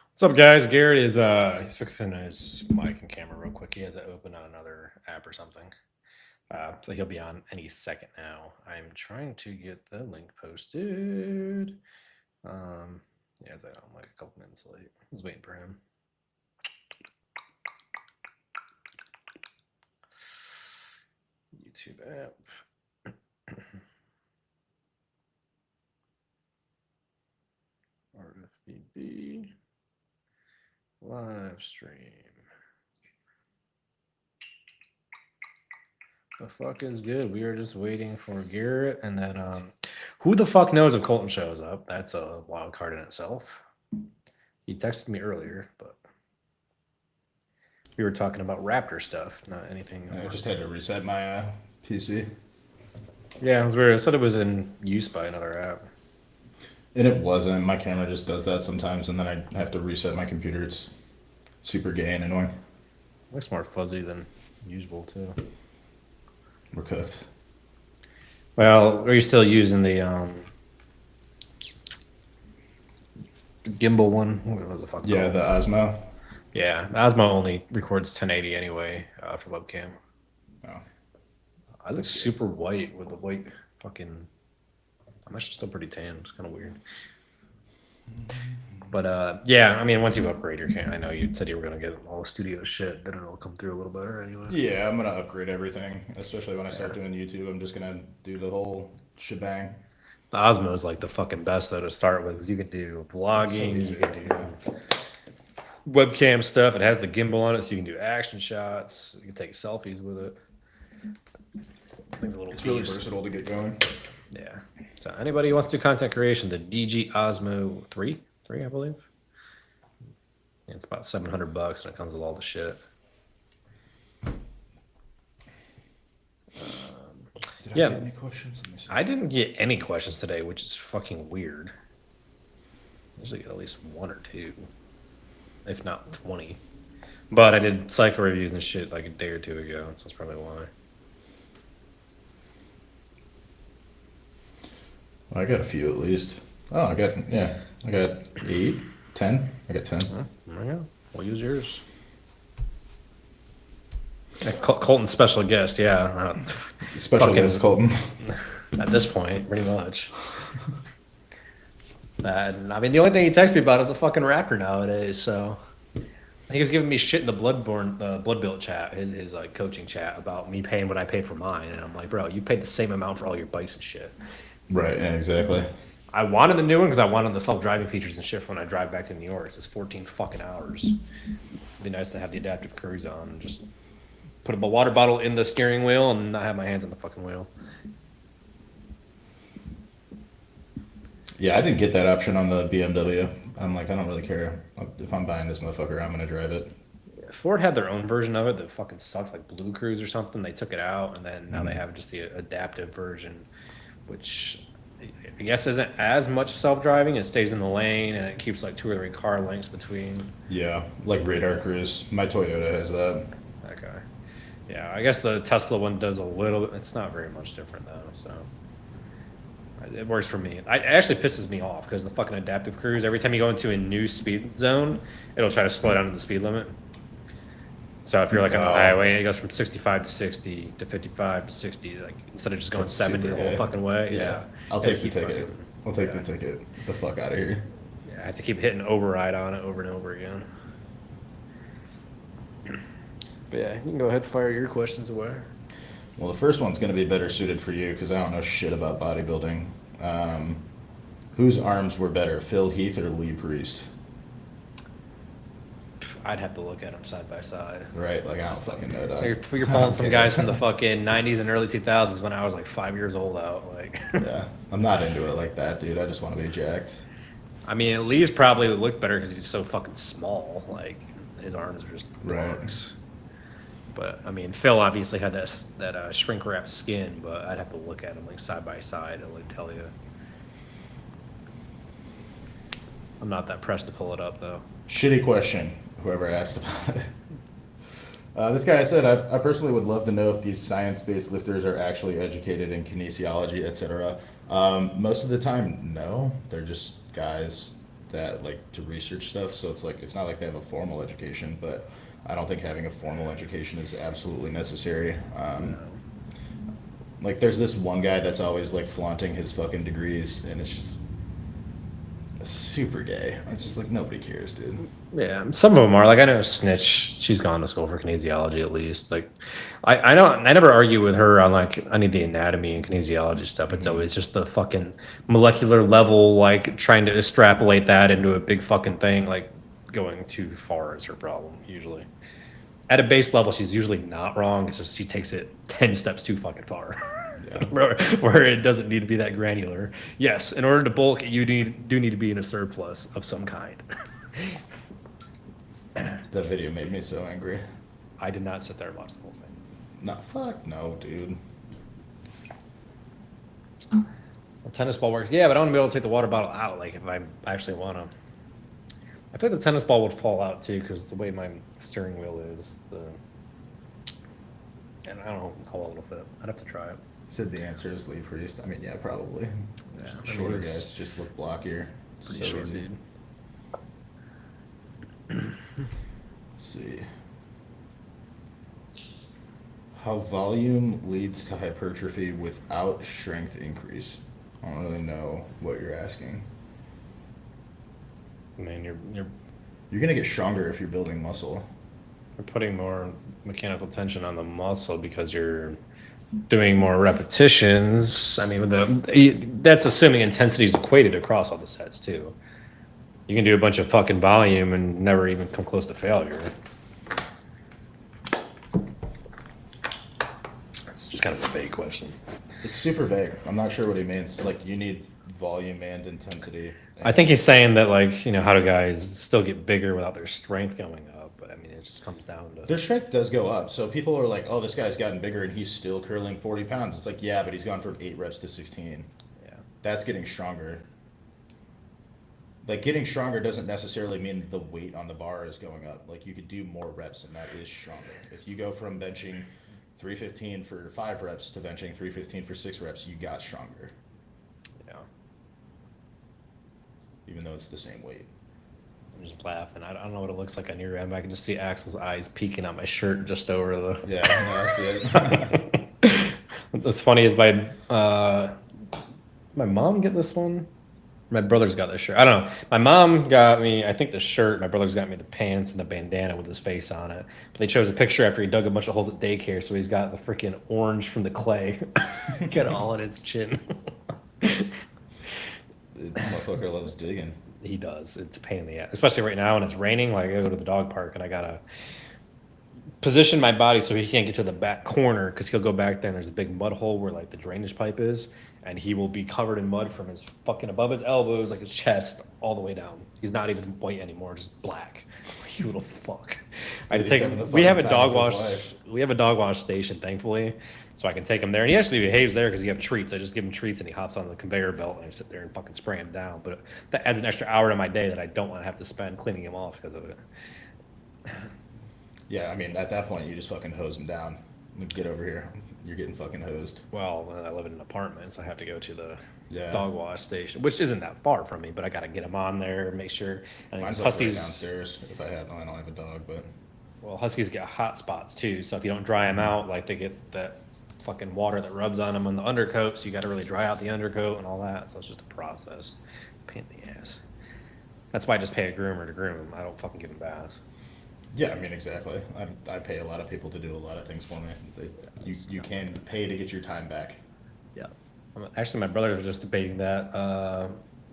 What's up, guys? Garrett is he's fixing his mic and camera real quick. He has it open on another app or something. So he'll be on any second now. I'm trying to get the link posted. Yeah, I'm like a couple minutes late. I was waiting for him. YouTube app. RFBB. Live stream. The fuck is good? We are just waiting for Garrett, and then who the fuck knows if Colton shows up? That's a wild card in itself. He texted me earlier, but we were talking about Raptor stuff, not anything. I just had to reset my PC. Yeah, it was weird. I said it was in use by another app. And it wasn't. My camera just does that sometimes, and then I have to reset my computer. It's super gay and annoying. Looks more fuzzy than usual, too. We're cooked. Well, are you still using the gimbal one? What was the fuck? Yeah, called? the Osmo. Yeah, the Osmo only records 1080 anyway for webcam. Oh. I look super white with the white fucking. I'm actually still pretty tan. It's kind of weird. But yeah, I mean, once you upgrade your camera, I know you said you were gonna get all the studio shit, then it'll come through a little better anyway. Yeah, I'm gonna upgrade everything, especially when I start doing YouTube. I'm just gonna do the whole shebang. The Osmo is like the fucking best though to start with. 'Cause you can do vlogging, you can do webcam stuff. It has the gimbal on it, so you can do action shots. You can take selfies with it. It's really versatile to get going. Yeah. So anybody who wants to do content creation, the DG Osmo 3, I believe. It's about $700 and it comes with all the shit. Did I get any questions? I didn't get any questions today, which is fucking weird. I usually get at least one or two, if not 20. But I did cycle reviews and shit like a day or two ago, so that's probably why. Well, I got a few at least. Oh, I got 8, 10. I got 10. There we go. We'll use yours. Colton's special guest, yeah. Special guest, Colton. At this point, pretty much. I mean, the only thing he texts me about is a fucking Raptor nowadays, so. He was giving me shit in the Blood Built chat, his like coaching chat, about me paying what I paid for mine. And I'm like, bro, you paid the same amount for all your bikes and shit. Right, yeah, exactly. I wanted the new one because I wanted the self-driving features and shit for when I drive back to New York. It's 14 fucking hours. It'd be nice to have the adaptive cruise on and just put a water bottle in the steering wheel and not have my hands on the fucking wheel. Yeah, I didn't get that option on the BMW. I'm like, I don't really care. If I'm buying this motherfucker, I'm going to drive it. Ford had their own version of it that fucking sucks, like Blue Cruise or something. They took it out, and then now they have just the adaptive version, which I guess isn't as much self-driving. It stays in the lane, and it keeps like 2 or 3 car lengths between. Yeah, like radar cruise. My Toyota has that. Okay. Yeah, I guess the Tesla one does a little bit. It's not very much different, though, so. It works for me. It actually pisses me off because the fucking adaptive cruise, every time you go into a new speed zone, it'll try to slow down to the speed limit. So if you're like on the highway and it goes from 65 to 60 to 55 to 60, like instead of just going 70 the whole fucking way. Yeah. I'll take the ticket. I'll take the ticket. The fuck out of here. Yeah, I have to keep hitting override on it over and over again. But yeah, you can go ahead and fire your questions away. Well, the first one's going to be better suited for you because I don't know shit about bodybuilding. Whose arms were better, Phil Heath or Lee Priest? I'd have to look at them side by side. Right, like I don't fucking know, dog. You're pulling some guys from the fucking 90s and early 2000s when I was like 5 years old out. Like. Yeah, I'm not into it like that, dude. I just want to be jacked. I mean, Lee's probably would look better because he's so fucking small. Like, his arms are just lungs. But, I mean, Phil obviously had that shrink-wrap skin, but I'd have to look at him, like, side by side and, like, tell you. I'm not that pressed to pull it up, though. Shitty question, whoever asked about it. This guy said, I personally would love to know if these science-based lifters are actually educated in kinesiology, etc. Most of the time, no. They're just guys that like to research stuff. So it's like it's not like they have a formal education, but I don't think having a formal education is absolutely necessary. Like there's this one guy that's always like flaunting his fucking degrees, and it's just super gay. I'm just like nobody cares, dude. Yeah, some of them are like I know Snitch. She's gone to school for kinesiology at least. Like, I know I never argue with her on like any of the anatomy and kinesiology stuff. It's always just the fucking molecular level, like trying to extrapolate that into a big fucking thing. Like going too far is her problem usually. At a base level, she's usually not wrong. It's just she takes it 10 steps too fucking far. Yeah. where it doesn't need to be that granular. Yes, in order to bulk, you do need to be in a surplus of some kind. That video made me so angry. I did not sit there and watch the whole thing. No, fuck no, dude. Well, tennis ball works. Yeah, but I want to be able to take the water bottle out, like if I actually want to. I feel like the tennis ball would fall out too, because the way my steering wheel is, and I don't know how well it'll fit. I'd have to try it. Said the answer is Lee Priest. I mean, yeah, probably. Yeah, I mean, Shorter he's guys just look blockier. Pretty So short, easy. dude. Let's see. How volume leads to hypertrophy without strength increase. I don't really know what you're asking. I mean, you're You're gonna get stronger if you're building muscle. putting more mechanical tension on the muscle because you're doing more repetitions. I mean, that's assuming intensity is equated across all the sets too. You can do a bunch of fucking volume and never even come close to failure. It's just kind of a vague question. It's super vague. I'm not sure what he means. Like you need volume and intensity. I think he's saying that, like, you know, how do guys still get bigger without their strength going up? But I mean, it just comes down to Their strength does go up. So people are like, oh, this guy's gotten bigger and he's still curling 40 pounds. It's like, yeah, but he's gone from 8 reps to 16. yeah. That's getting stronger. Like getting stronger doesn't necessarily mean the weight on the bar is going up. Like you could do more reps and that is stronger. If you go from benching 315 for 5 reps to benching 315 for 6 reps, you got stronger. Yeah. Even though it's the same weight. I'm just laughing. I don't know what it looks like on your end, but I can just see Axel's eyes peeking out my shirt just over the. Yeah, no, I see it. What's funny is my mom get this one. My brother's got this shirt. I don't know. My mom got me, I think, the shirt. My brother's got me the pants and the bandana with his face on it. But they chose a picture after he dug a bunch of holes at daycare, so he's got the freaking orange from the clay. Got it all on his chin. The motherfucker loves digging. He does. It's a pain in the ass, especially right now when it's raining. Like I go to the dog park and I gotta position my body so he can't get to the back corner because he'll go back there and there's a big mud hole where like the drainage pipe is, and he will be covered in mud from his fucking above his elbows, like his chest, all the way down. He's not even white anymore, just black. You little fuck. I had to take him. We have a dog wash. We have a dog wash station, thankfully, so I can take him there. And he actually behaves there because you have treats. I just give him treats and he hops on the conveyor belt and I sit there and fucking spray him down. But that adds an extra hour to my day that I don't want to have to spend cleaning him off because of it. Yeah, I mean, at that point, you just fucking hose him down. Get over here. You're getting fucking hosed. Well, I live in an apartment, so I have to go to the Yeah. dog wash station, which isn't that far from me, but I got to get him on there, make sure. And Mine's like right Huskies, downstairs. If I had, I don't have a dog, but well, Huskies get hot spots too, so if you don't dry them out, like they get that fucking water that rubs on them on the undercoat, so you got to really dry out the undercoat and all that. So it's just a process. Pain in the ass. That's why I just pay a groomer to groom them. I don't fucking give them baths. yeah, I mean, exactly. I pay a lot of people to do a lot of things for me. You can pay to get your time back. Yeah. Actually, my brother was just debating that.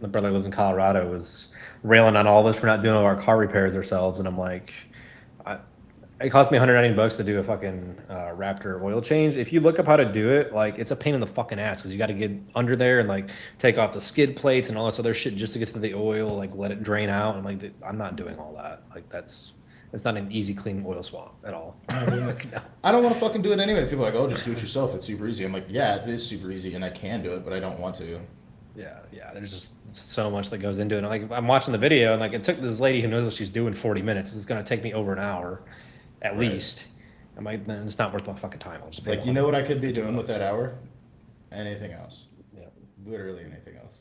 My brother lives in Colorado, was railing on all of us for not doing all our car repairs ourselves, and I'm like, it cost me $190 to do a fucking Raptor oil change. If you look up how to do it, like it's a pain in the fucking ass because you got to get under there and like take off the skid plates and all this other shit just to get to the oil, like let it drain out. I'm like, I'm not doing all that. Like it's not an easy, clean oil swap at all. No. I don't want to fucking do it anyway. People are like, oh, just do it yourself. It's super easy. I'm like, yeah, it is super easy, and I can do it, but I don't want to. Yeah. There's just so much that goes into it. And like I'm watching the video, and like it took this lady who knows what she's doing 40 minutes. It's gonna take me over an hour, at Right. least. I might. Then it's not worth my fucking time. I'll just pay Like, you know what I could be doing with that hour? Anything else. Yeah. Literally anything else.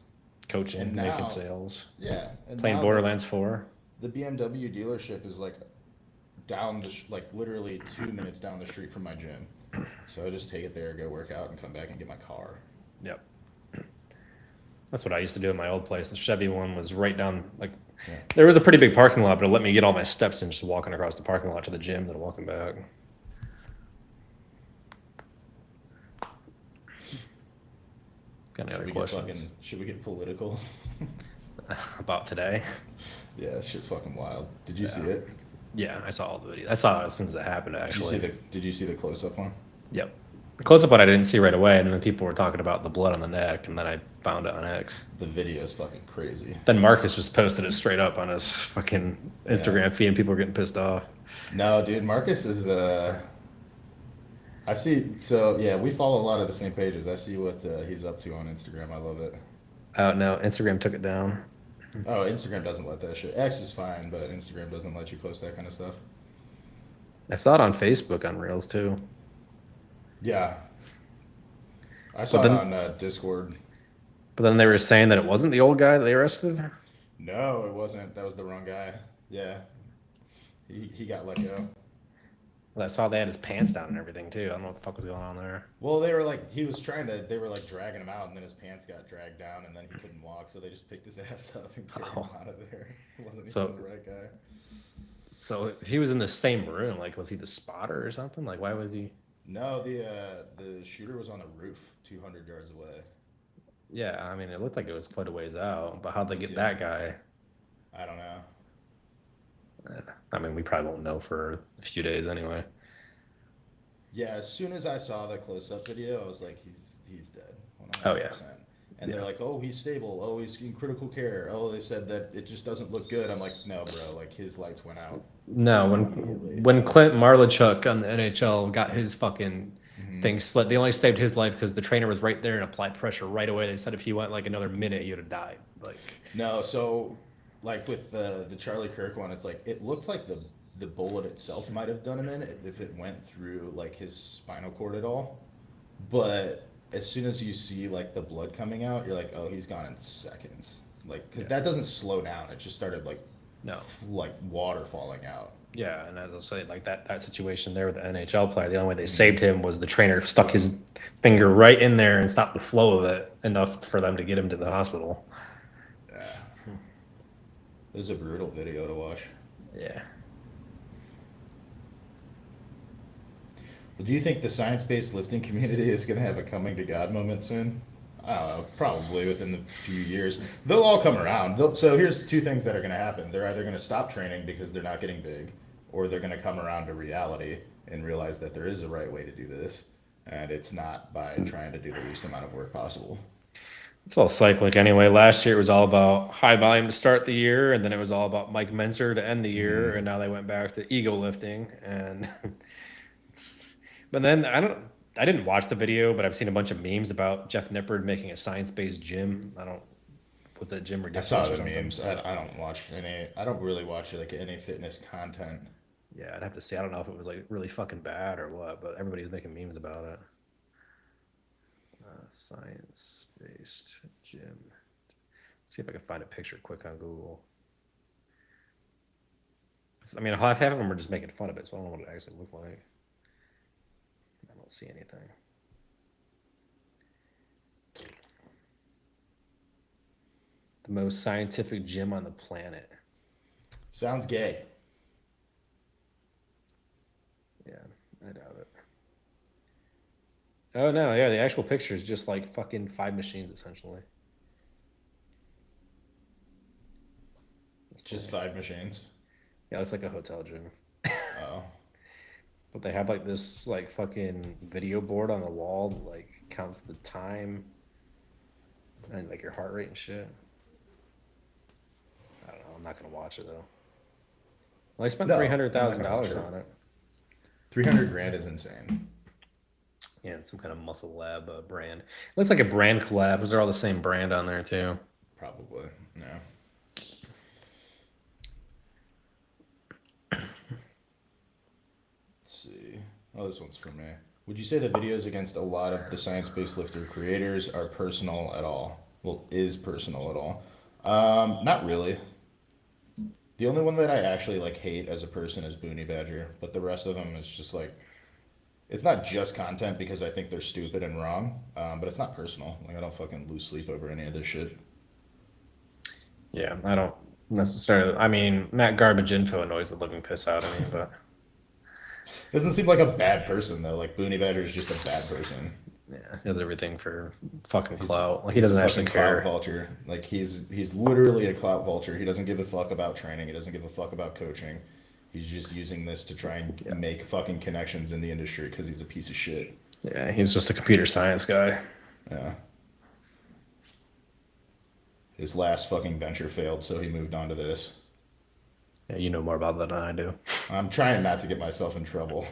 Coaching, And making now- sales, Yeah. And playing now Borderlands 4. The BMW dealership is like down the like literally 2 minutes down the street from my gym. So I just take it there, go work out, and come back and get my car. Yep. That's what I used to do in my old place. The Chevy one was right down, like, Yeah. there was a pretty big parking lot, but it let me get all my steps in just walking across the parking lot to the gym, then walking back. Got any other questions Should we get political? about today? Yeah, it's just fucking wild. Did you see it? Yeah, I saw all the videos. I saw it as soon as it happened, actually. Did you see the close-up one? Yep. The close-up one I didn't see right away, and then people were talking about the blood on the neck, and then I found it on X. The video is fucking crazy. Then Marcus just posted it straight up on his fucking Instagram feed, and people were getting pissed off. No, dude, Marcus is I see. So yeah, we follow a lot of the same pages. I see what he's up to on Instagram. I love it. Oh, no, Instagram took it down. Oh, Instagram doesn't let that shit. X is fine, but Instagram doesn't let you post that kind of stuff. I saw it on Facebook on Reels, too. Yeah. I saw it on Discord. But then they were saying that it wasn't the old guy that they arrested? No, it wasn't. That was the wrong guy. Yeah. He got let go. Well, I saw they had his pants down and everything, too. I don't know what the fuck was going on there. Well, they were like, they were like dragging him out, and then his pants got dragged down, and then he couldn't walk, so they just picked his ass up and carried him out of there. It wasn't even the right guy. So if he was in the same room, like, was he the spotter or something? Like, why was he? No, the shooter was on a roof 200 yards away. Yeah, I mean, it looked like it was quite a ways out, but how'd they get that guy? I don't know. I mean, we probably won't know for a few days anyway. Yeah, as soon as I saw the close-up video, I was like, he's dead. 100%. Oh, yeah. And they're like, oh, he's stable. Oh, he's in critical care. Oh, they said that it just doesn't look good. I'm like, no, bro. Like, his lights went out. No, when Clint Marlichuk on the NHL got his fucking thing slit, they only saved his life because the trainer was right there and applied pressure right away. They said if he went like another minute, he would have died. Like, no, so like with the Charlie Kirk one, it's like it looked like the bullet itself might have done him in if it went through like his spinal cord at all. But as soon as you see like the blood coming out, you're like, oh, he's gone in seconds. Like, because that doesn't slow down. It just started like like water falling out. Yeah, and as I say, like that situation there with the NHL player, the only way they saved him was the trainer stuck his finger right in there and stopped the flow of it enough for them to get him to the hospital. Yeah. It was a brutal video to watch. Yeah. Do you think the science-based lifting community is going to have a coming to God moment soon? I don't know, probably within a few years. They'll all come around. So here's two things that are going to happen. They're either going to stop training because they're not getting big, or they're going to come around to reality and realize that there is a right way to do this, and it's not by trying to do the least amount of work possible. It's all cyclic anyway. Last year it was all about high volume to start the year, and then it was all about Mike Menzer to end the year, and now they went back to ego lifting, and but then I didn't watch the video, but I've seen a bunch of memes about Jeff Nippard making a science-based gym. Was that gym ridiculous? I saw the memes. I don't watch any. I don't really watch like any fitness content. Yeah, I'd have to see. I don't know if it was like really fucking bad or what, but everybody was making memes about it. Science-based gym. Let's see if I can find a picture quick on Google. I mean, half of them are just making fun of it, so I don't know what it actually looked like. I don't see anything. The most scientific gym on the planet. Sounds gay. Yeah, I doubt it. Oh no, yeah, the actual picture is just like fucking 5 machines essentially. It's just 5 machines. Yeah, it's like a hotel gym. Oh. But they have like this like fucking video board on the wall that like counts the time and like your heart rate and shit. I don't know. I'm not gonna watch it though. Well, I spent $300,000 on it. 300 grand is insane. Yeah, it's some kind of Muscle Lab brand. It looks like a brand collab. Was there all the same brand on there too? Probably. Yeah. Let's see. Oh, this one's for me. Would you say the videos against a lot of the science-based lifter creators are personal at all? Well, is personal at all? Not really. The only one that I actually like hate as a person is Booney Badger, but the rest of them is just like it's not just content because I think they're stupid and wrong, but it's not personal. Like I don't fucking lose sleep over any of this shit. Yeah, I don't necessarily. I mean, Matt Garbage Info annoys the living piss out of me, but Doesn't seem like a bad person though. Like Booney Badger is just a bad person. yeah, he does everything for fucking He's, clout. Like he he's a doesn't actually fucking clout care. vulture. Like he's literally a clout vulture. He doesn't give a fuck about training. He doesn't give a fuck about coaching. He's just using this to try and make fucking connections in the industry because he's a piece of shit. Yeah, he's just a computer science guy. Yeah. His last fucking venture failed, so he moved on to this. Yeah, you know more about that than I do. I'm trying not to get myself in trouble.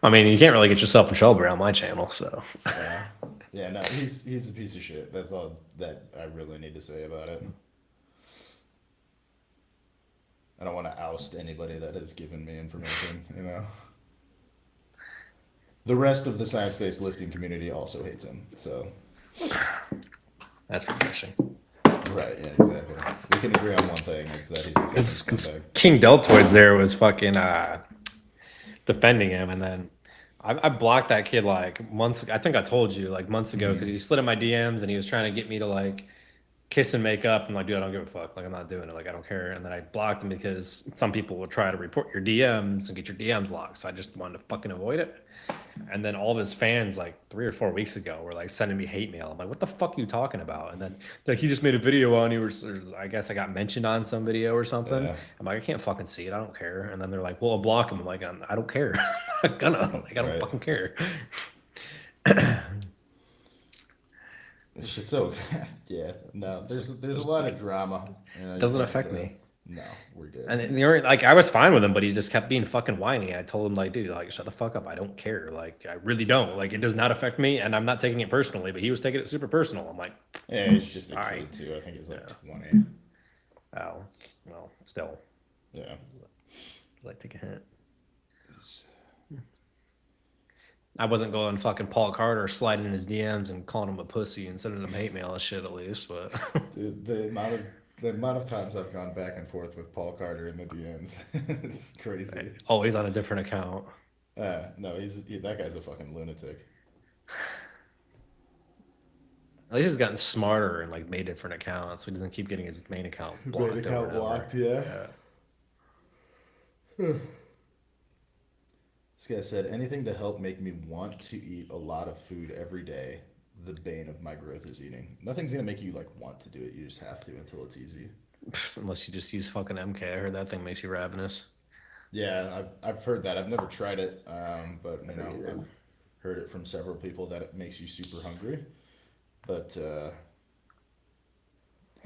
I mean, you can't really get yourself in trouble around my channel, so. Yeah. Yeah, no, he's a piece of shit. That's all that I really need to say about it. I don't want to oust anybody that has given me information, you know. The rest of the science-based lifting community also hates him, so. That's refreshing. Right, yeah, exactly. We can agree on one thing, it's that he's a fucking scumbag. King Deltoids there was fucking defending him, and then I blocked that kid like months. I think I told you like months ago because he slid in my DMs and he was trying to get me to like kiss and make up. And like, dude, I don't give a fuck. Like, I'm not doing it. Like, I don't care. And then I blocked him because some people will try to report your DMs and get your DMs locked. So I just wanted to fucking avoid it. And then all of his fans, like 3 or 4 weeks ago, were like sending me hate mail. I'm like, what the fuck are you talking about? And then like, he just made a video on you, or I guess I got mentioned on some video or something. Yeah. I'm like, I can't fucking see it. I don't care. And then they're like, well, I'll block him. I'm like, I don't care. I'm not gonna. Like, I don't Right. fucking care. This shit's so yeah. No, there's a lot of drama. You know, you Doesn't can't, affect me. No, we're good. And like, I was fine with him, but he just kept being fucking whiny. I told him like, dude, like, shut the fuck up. I don't care. Like, I really don't. Like, it does not affect me, and I'm not taking it personally. But he was taking it super personal. I'm like, Yeah, he's just a kid Alright. too. I think he's like 20. oh, well, still, Yeah. like, take a hint. I wasn't going fucking Paul Carter sliding in his DMs and calling him a pussy and sending him hate mail and shit at least, but Dude, the amount of times I've gone back and forth with Paul Carter in the DMs, it's crazy. always on a different account. No, that guy's a fucking lunatic. At least he's gotten smarter and like made different accounts, so he doesn't keep getting his main account blocked. Main over account and over. blocked, yeah. Yeah. This guy said, anything to help make me want to eat a lot of food every day. The bane of my growth is eating. Nothing's gonna make you like want to do it. You just have to until it's easy. Unless you just use fucking MK. I heard that thing makes you ravenous. Yeah, I've heard that. I've never tried it, but you know, I've heard it from several people that it makes you super hungry. But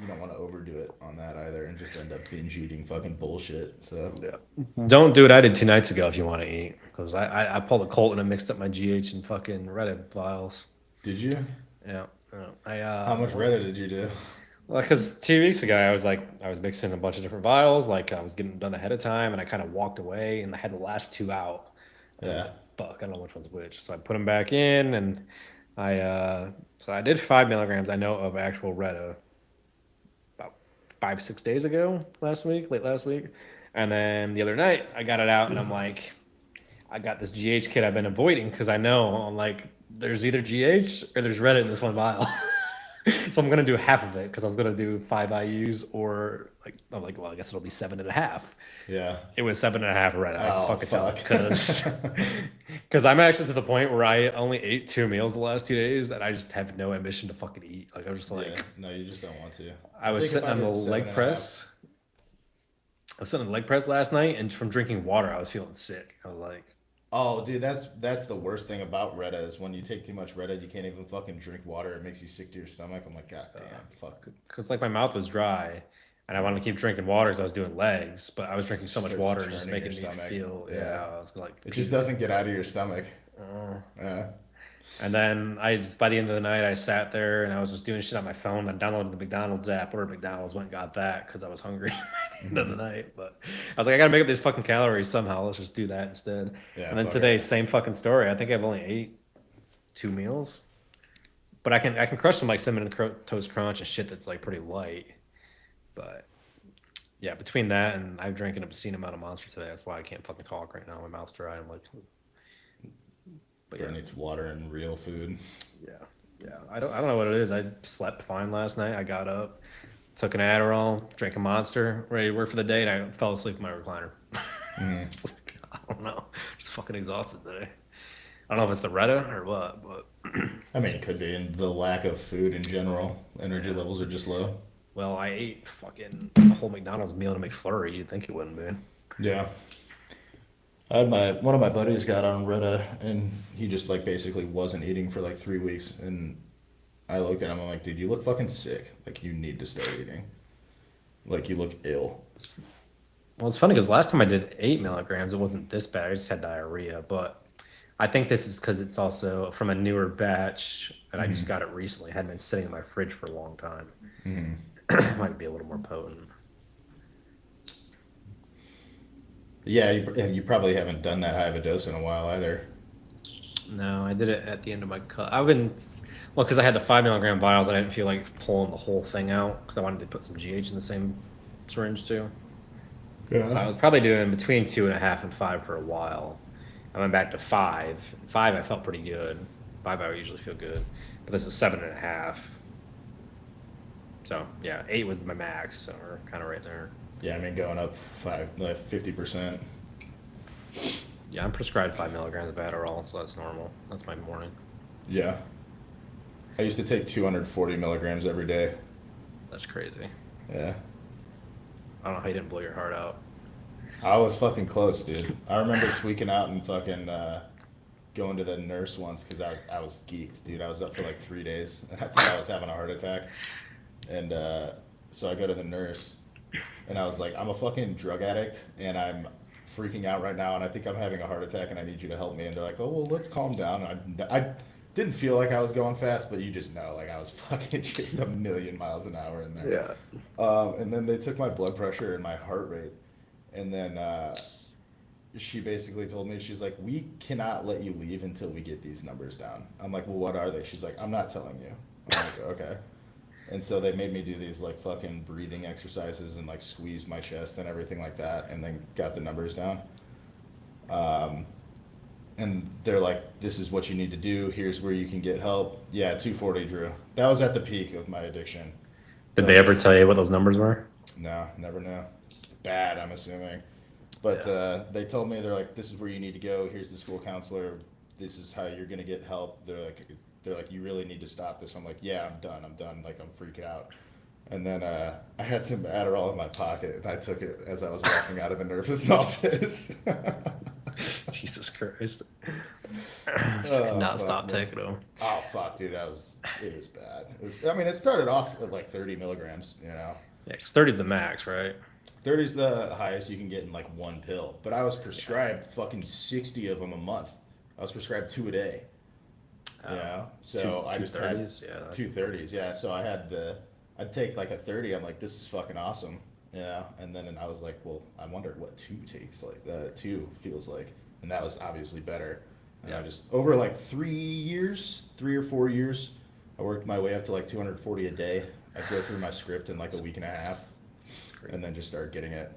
you don't want to overdo it on that either and just end up binge eating fucking bullshit. So Yeah. Don't do what I did 2 nights ago if you want to eat, because I pulled a Colt and I mixed up my GH and fucking Reddit files. did you? Yeah. How much Reddit did you do? Well, because 2 weeks ago I was mixing a bunch of different vials, like I was getting them done ahead of time, and I kind of walked away and I had the last 2 out. And I was Yeah. like, fuck, I don't know which one's which. So I put them back in, and so I did 5 milligrams. I know of actual Retta about 5-6 days ago, late last week, and then the other night I got it out, and I'm like, I got this GH kit I've been avoiding because I know I'm like, there's either GH or there's Reddit in this one vial. So I'm gonna do half of it because I was gonna do 5 IUs, or like I'm like, well, I guess it'll be 7.5. Yeah. It was 7.5 Reddit. I Oh, can fucking tell fuck. because I'm actually to the point where I only ate 2 meals the last 2 days, and I just have no ambition to fucking eat. Like I was just like, Yeah. No, you just don't want to. I was think if sitting I on the did leg 7.5 press. I was sitting on the leg press last night, and from drinking water, I was feeling sick. I was like, Oh, dude, that's the worst thing about Retta is when you take too much Retta, you can't even fucking drink water. It makes you sick to your stomach. I'm like, God damn, fuck. because like my mouth was dry, and I wanted to keep drinking water as I was doing legs, but I was drinking so much Starts water, just turning making your me stomach. feel. Yeah. Yeah, I was like, It just doesn't get out of your stomach. uh, Yeah. And then by the end of the night, I sat there and I was just doing shit on my phone. I downloaded the McDonald's app, ordered McDonald's, went and got that because I was hungry at the end of the night. But I was like, I gotta make up these fucking calories somehow. Let's just do that instead. Yeah, And then fuck today, it. same fucking story. I think I've only ate 2 meals, but I can crush some like cinnamon toast crunch and shit that's like pretty light. But yeah, between that and I've drank an obscene amount of Monster today. That's why I can't fucking talk right now. My mouth's dry. I'm like, but Bro yeah. needs water and real food. Yeah, yeah. I don't know what it is. I slept fine last night. I got up, took an Adderall, drank a Monster, ready to work for the day, and I fell asleep in my recliner. It's like, I don't know. Just fucking exhausted today. I don't know if it's the Retta or what, but I mean, it could be, and the lack of food in general. Energy levels are just low. well, I ate fucking a whole McDonald's meal in a McFlurry. You'd think it wouldn't be. Yeah. I had one of my buddies got on Reddit, and he just like basically wasn't eating for like 3 weeks, and I looked at him. I'm like, dude, you look fucking sick. Like, you need to start eating. Like, you look ill. Well, it's funny because last time I did 8 milligrams, it wasn't this bad. I just had diarrhea, but I think this is because it's also from a newer batch, and I just got it recently. It hadn't been sitting in my fridge for a long time. Might be a little more potent. Yeah, you probably haven't done that high of a dose in a while either. No, I did it at the end of my cut. I've been, well, because I had the 5 milligram vials, and I didn't feel like pulling the whole thing out because I wanted to put some GH in the same syringe too. So I was probably doing between 2.5 and 5 for a while. I went back to 5. 5, I felt pretty good. 5, I usually feel good, but this is 7.5. So yeah, 8 was my max, so we're kind of right there. Yeah, I mean, going up 50%. Yeah, I'm prescribed 5 milligrams of Adderall, so that's normal. That's my morning. Yeah. I used to take 240 milligrams every day. That's crazy. Yeah. I don't know how you didn't blow your heart out. I was fucking close, dude. I remember tweaking out and fucking going to the nurse once because I was geeked, dude. I was up for like 3 days, and I thought I was having a heart attack. And so I go to the nurse, and I was like, I'm a fucking drug addict, and I'm freaking out right now, and I think I'm having a heart attack, and I need you to help me. And they're like, oh, well, let's calm down. And I didn't feel like I was going fast, but you just know, like, I was fucking just a million miles an hour in there. Yeah. And then they took my blood pressure and my heart rate, and then she basically told me, she's like, we cannot let you leave until we get these numbers down. I'm like, well, what are they? She's like, I'm not telling you. I'm like, okay. And so they made me do these like fucking breathing exercises and like squeeze my chest and everything like that, and then got the numbers down. And they're like, this is what you need to do. Here's where you can get help. Yeah, 240, Drew. That was at the peak of my addiction. Did they ever tell you what those numbers were? No, never know. Bad, I'm assuming. But they told me, they're like, this is where you need to go. Here's the school counselor. This is how you're gonna get help. They're like, you really need to stop this. I'm like, yeah, I'm done. Like, I'm freaked out. And then I had some Adderall in my pocket, and I took it as I was walking out of the nurse's office. Jesus Christ. Oh, Just could not fuck, stop man. taking them. Oh fuck, dude, it was bad. I mean, it started off at like 30 milligrams, you know. Yeah, because 30 is the max, right? 30 is the highest you can get in like one pill. But I was prescribed fucking 60 of them a month. I was prescribed 2 a day. You know, so I just had 230s, yeah. 230s, yeah. So I'd take like a 30. I'm like, this is fucking awesome, you know. And then I was like, well, I wondered what 2 takes like. 2 feels like, and that was obviously better. And I just over like 3 or 4 years, I worked my way up to like 240 a day. I'd go through my script in like a week and a half, and then just started getting it.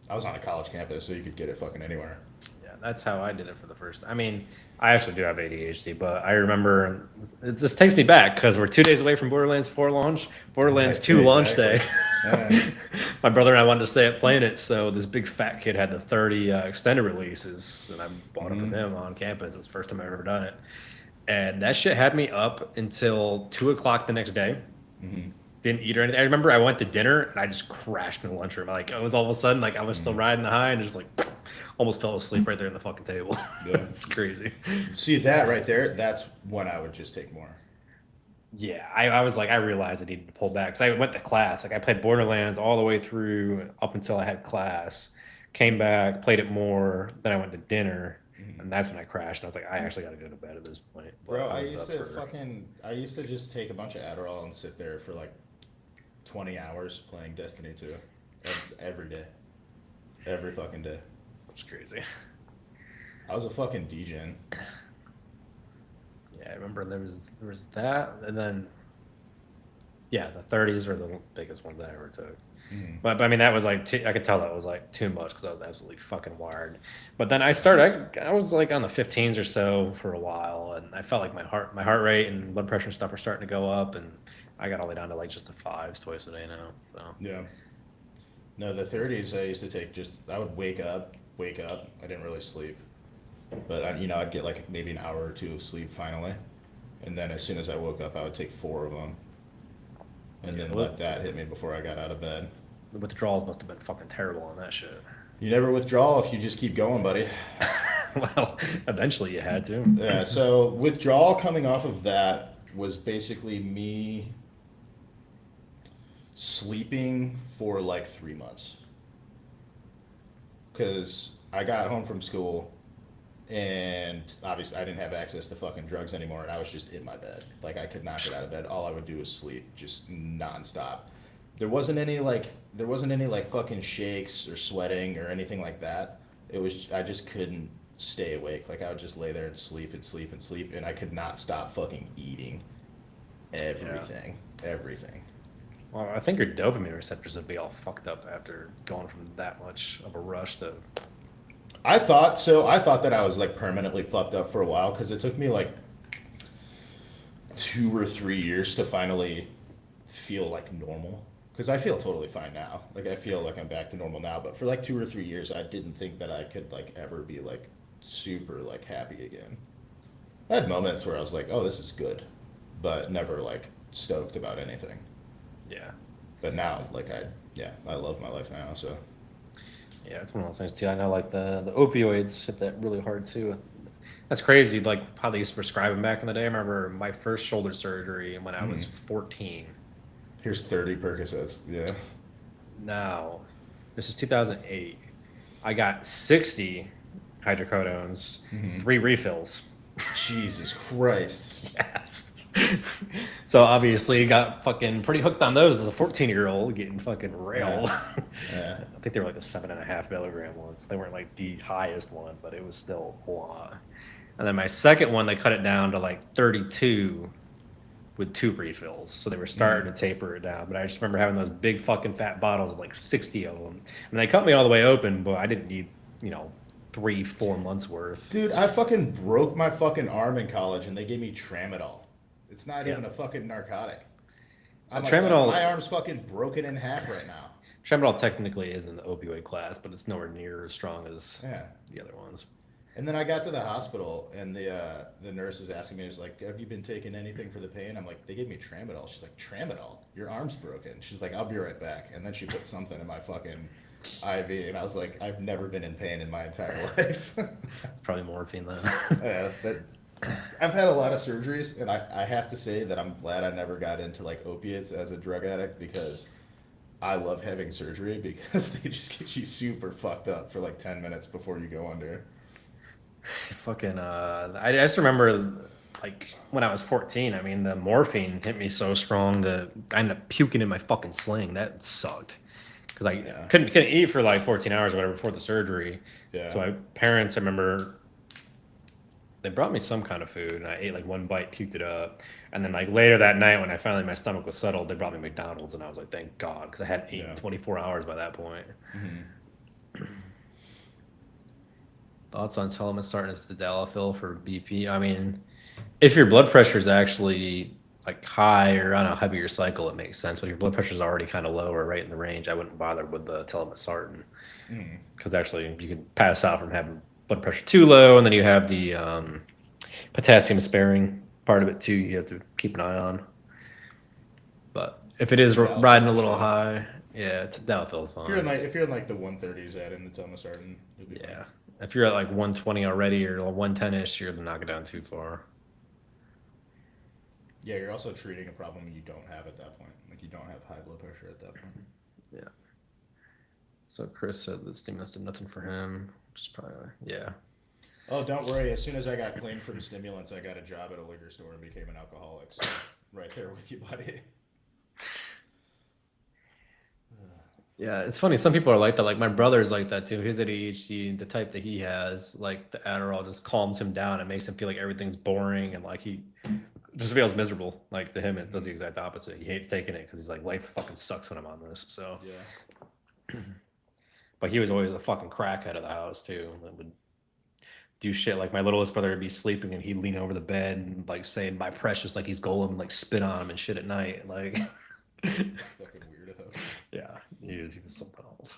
I was on a college campus, so you could get it fucking anywhere. Yeah, that's how I did it for the first time. I mean, I actually do have ADHD, but I remember this takes me back because we're 2 days away from Borderlands 4 launch. Borderlands 2 launch day. Yeah. My brother and I wanted to stay at Planet, so this big fat kid had the 30 extended releases, and I bought it from him on campus. It was the first time I've ever done it. And that shit had me up until 2 o'clock the next day. Didn't eat or anything. I remember I went to dinner, and I just crashed in the lunchroom. Like, it was all of a sudden, like, I was still riding the high and just, like, almost fell asleep right there in the fucking table. Yeah. It's crazy. See that right there? That's when I would just take more. Yeah, I was like, I realized I needed to pull back because I went to class. Like, I played Borderlands all the way through up until I had class. Came back, played it more. Then I went to dinner. And that's when I crashed. And I was like, I actually got to go to bed at this point. But Bro, I I was used up to for- I used to just take a bunch of Adderall and sit there for like 20 hours playing Destiny 2 every day. Every fucking day. That's crazy. I was a fucking DJ. Yeah, I remember there was that, and then yeah, the 30s were the biggest ones I ever took. But I mean, that was like I could tell that was like too much because I was absolutely fucking wired. But then I was like on the 15s or so for a while, and I felt like my heart rate and blood pressure and stuff were starting to go up, and I got all the way down to like just the 5s twice a day now. So Yeah. No, the 30s I used to take I would wake up. I didn't really sleep. But I'd get like maybe an hour or two of sleep finally. And then as soon as I woke up, I would take 4 of them. And then let that hit me before I got out of bed. the withdrawals must have been fucking terrible on that shit. You never withdraw if you just keep going, buddy. Well, eventually you had to. Yeah, so withdrawal coming off of that was basically me sleeping for like 3 months. Because I got home from school and obviously I didn't have access to fucking drugs anymore and I was just in my bed. Like I could not get out of bed. All I would do was sleep, just nonstop. There wasn't any like fucking shakes or sweating or anything like that. I just couldn't stay awake. Like I would just lay there and sleep and sleep and sleep and I could not stop fucking eating everything. Everything. Well, I think your dopamine receptors would be all fucked up after going from that much of a rush to. I thought so. I thought that I was like permanently fucked up for a while because it took me like 2 or 3 years to finally feel like normal. Because I feel totally fine now. Like I feel like I'm back to normal now. But for like 2 or 3 years, I didn't think that I could like ever be like super like happy again. I had moments where I was like, oh, this is good, but never like stoked about anything. Yeah. But now, like I love my life now. So. Yeah, it's one of those things too. I know like the opioids hit that really hard too. That's crazy, like how they used to prescribe them back in the day. I remember my first shoulder surgery when I was 14. Here's 30 Percocets. Yeah. Now, this is 2008. I got 60 hydrocodones, 3 refills. Jesus Christ. Yes. So obviously got fucking pretty hooked on those as a 14-year-old getting fucking railed. Yeah. I think they were like the 7.5 milligram ones. They weren't like the highest one, but it was still a lot. And then my second one, they cut it down to like 32 with 2 refills. So they were starting to taper it down. But I just remember having those big fucking fat bottles of like 60 of them. And they cut me all the way open, but I didn't need, 3-4 months worth. Dude, I fucking broke my fucking arm in college and they gave me tramadol. It's not even a fucking narcotic. I'm like, Tramadol- my arm's fucking broken in half right now. Tramadol technically is in the opioid class, but it's nowhere near as strong as Yeah. the other ones. And then I got to the hospital and the nurse is asking me, she's like, have you been taking anything for the pain? I'm like, they gave me tramadol. She's like, tramadol? Your arm's broken. She's like, I'll be right back. And then she put something in my fucking IV and I was like, I've never been in pain in my entire life. It's probably morphine then. Yeah, I've had a lot of surgeries, and I have to say that I'm glad I never got into like opiates as a drug addict because I love having surgery because they just get you super fucked up for like 10 minutes before you go under. Fucking, I just remember like when I was 14, I mean, the morphine hit me so strong that I ended up puking in my fucking sling. That sucked. Because I couldn't eat for like 14 hours or whatever before the surgery. Yeah. So my parents, I remember, they brought me some kind of food, and I ate like one bite, puked it up. And then like later that night when my stomach was settled, they brought me McDonald's, and I was like, thank God, because I hadn't eaten 24 hours by that point. Thoughts on Telemet starting as the Dalafil for BP? I mean, if your blood pressure is actually like high or on a heavier cycle, it makes sense. But if your blood pressure is already kind of low or right in the range, I wouldn't bother with the Telemet because actually you can pass out from having blood pressure too low, and then you have the potassium sparing part of it too. You have to keep an eye on. But if it is riding a little high, yeah, Dalafil is fine. If you're in like the 130s at in the Telmisartan, you'll be fine. If you're at like 120 already or 110ish, you're not going down too far. Yeah, you're also treating a problem you don't have at that point. Like you don't have high blood pressure at that point. Yeah. So Chris said that stimulus did nothing for him, which is probably, yeah. Oh, don't worry. As soon as I got clean from stimulants, I got a job at a liquor store and became an alcoholic. So, right there with you, buddy. Yeah, it's funny. Some people are like that. Like my brother's like that too. His ADHD, the type that he has, like the Adderall just calms him down and makes him feel like everything's boring and like he just feels miserable. Like to him, it does the exact opposite. He hates taking it because he's like, life fucking sucks when I'm on this. So, Yeah. but he was always a fucking crackhead of the house too. That would do shit like my littlest brother would be sleeping and he'd lean over the bed and like saying "my precious" like he's Golem and like spit on him and shit at night. Like, Fucking weirdo. yeah, he was something else.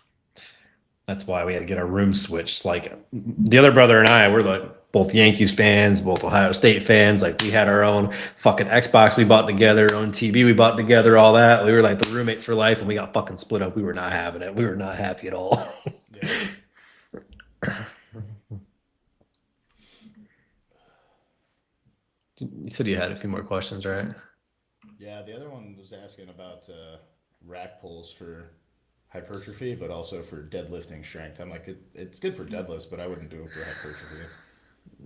That's why we had to get our room switched. Like the other brother and I, we're like both Yankees fans, both Ohio State fans. Like we had our own fucking Xbox we bought together, our own TV we bought together, all that. We were like the roommates for life, and we got fucking split up. We were not having it. We were not happy at all. Yeah. You said you had a few more questions, right? Yeah, the other one was asking about rack pulls for hypertrophy, but also for deadlifting strength. I'm like, it's good for deadlifts, but I wouldn't do it for hypertrophy.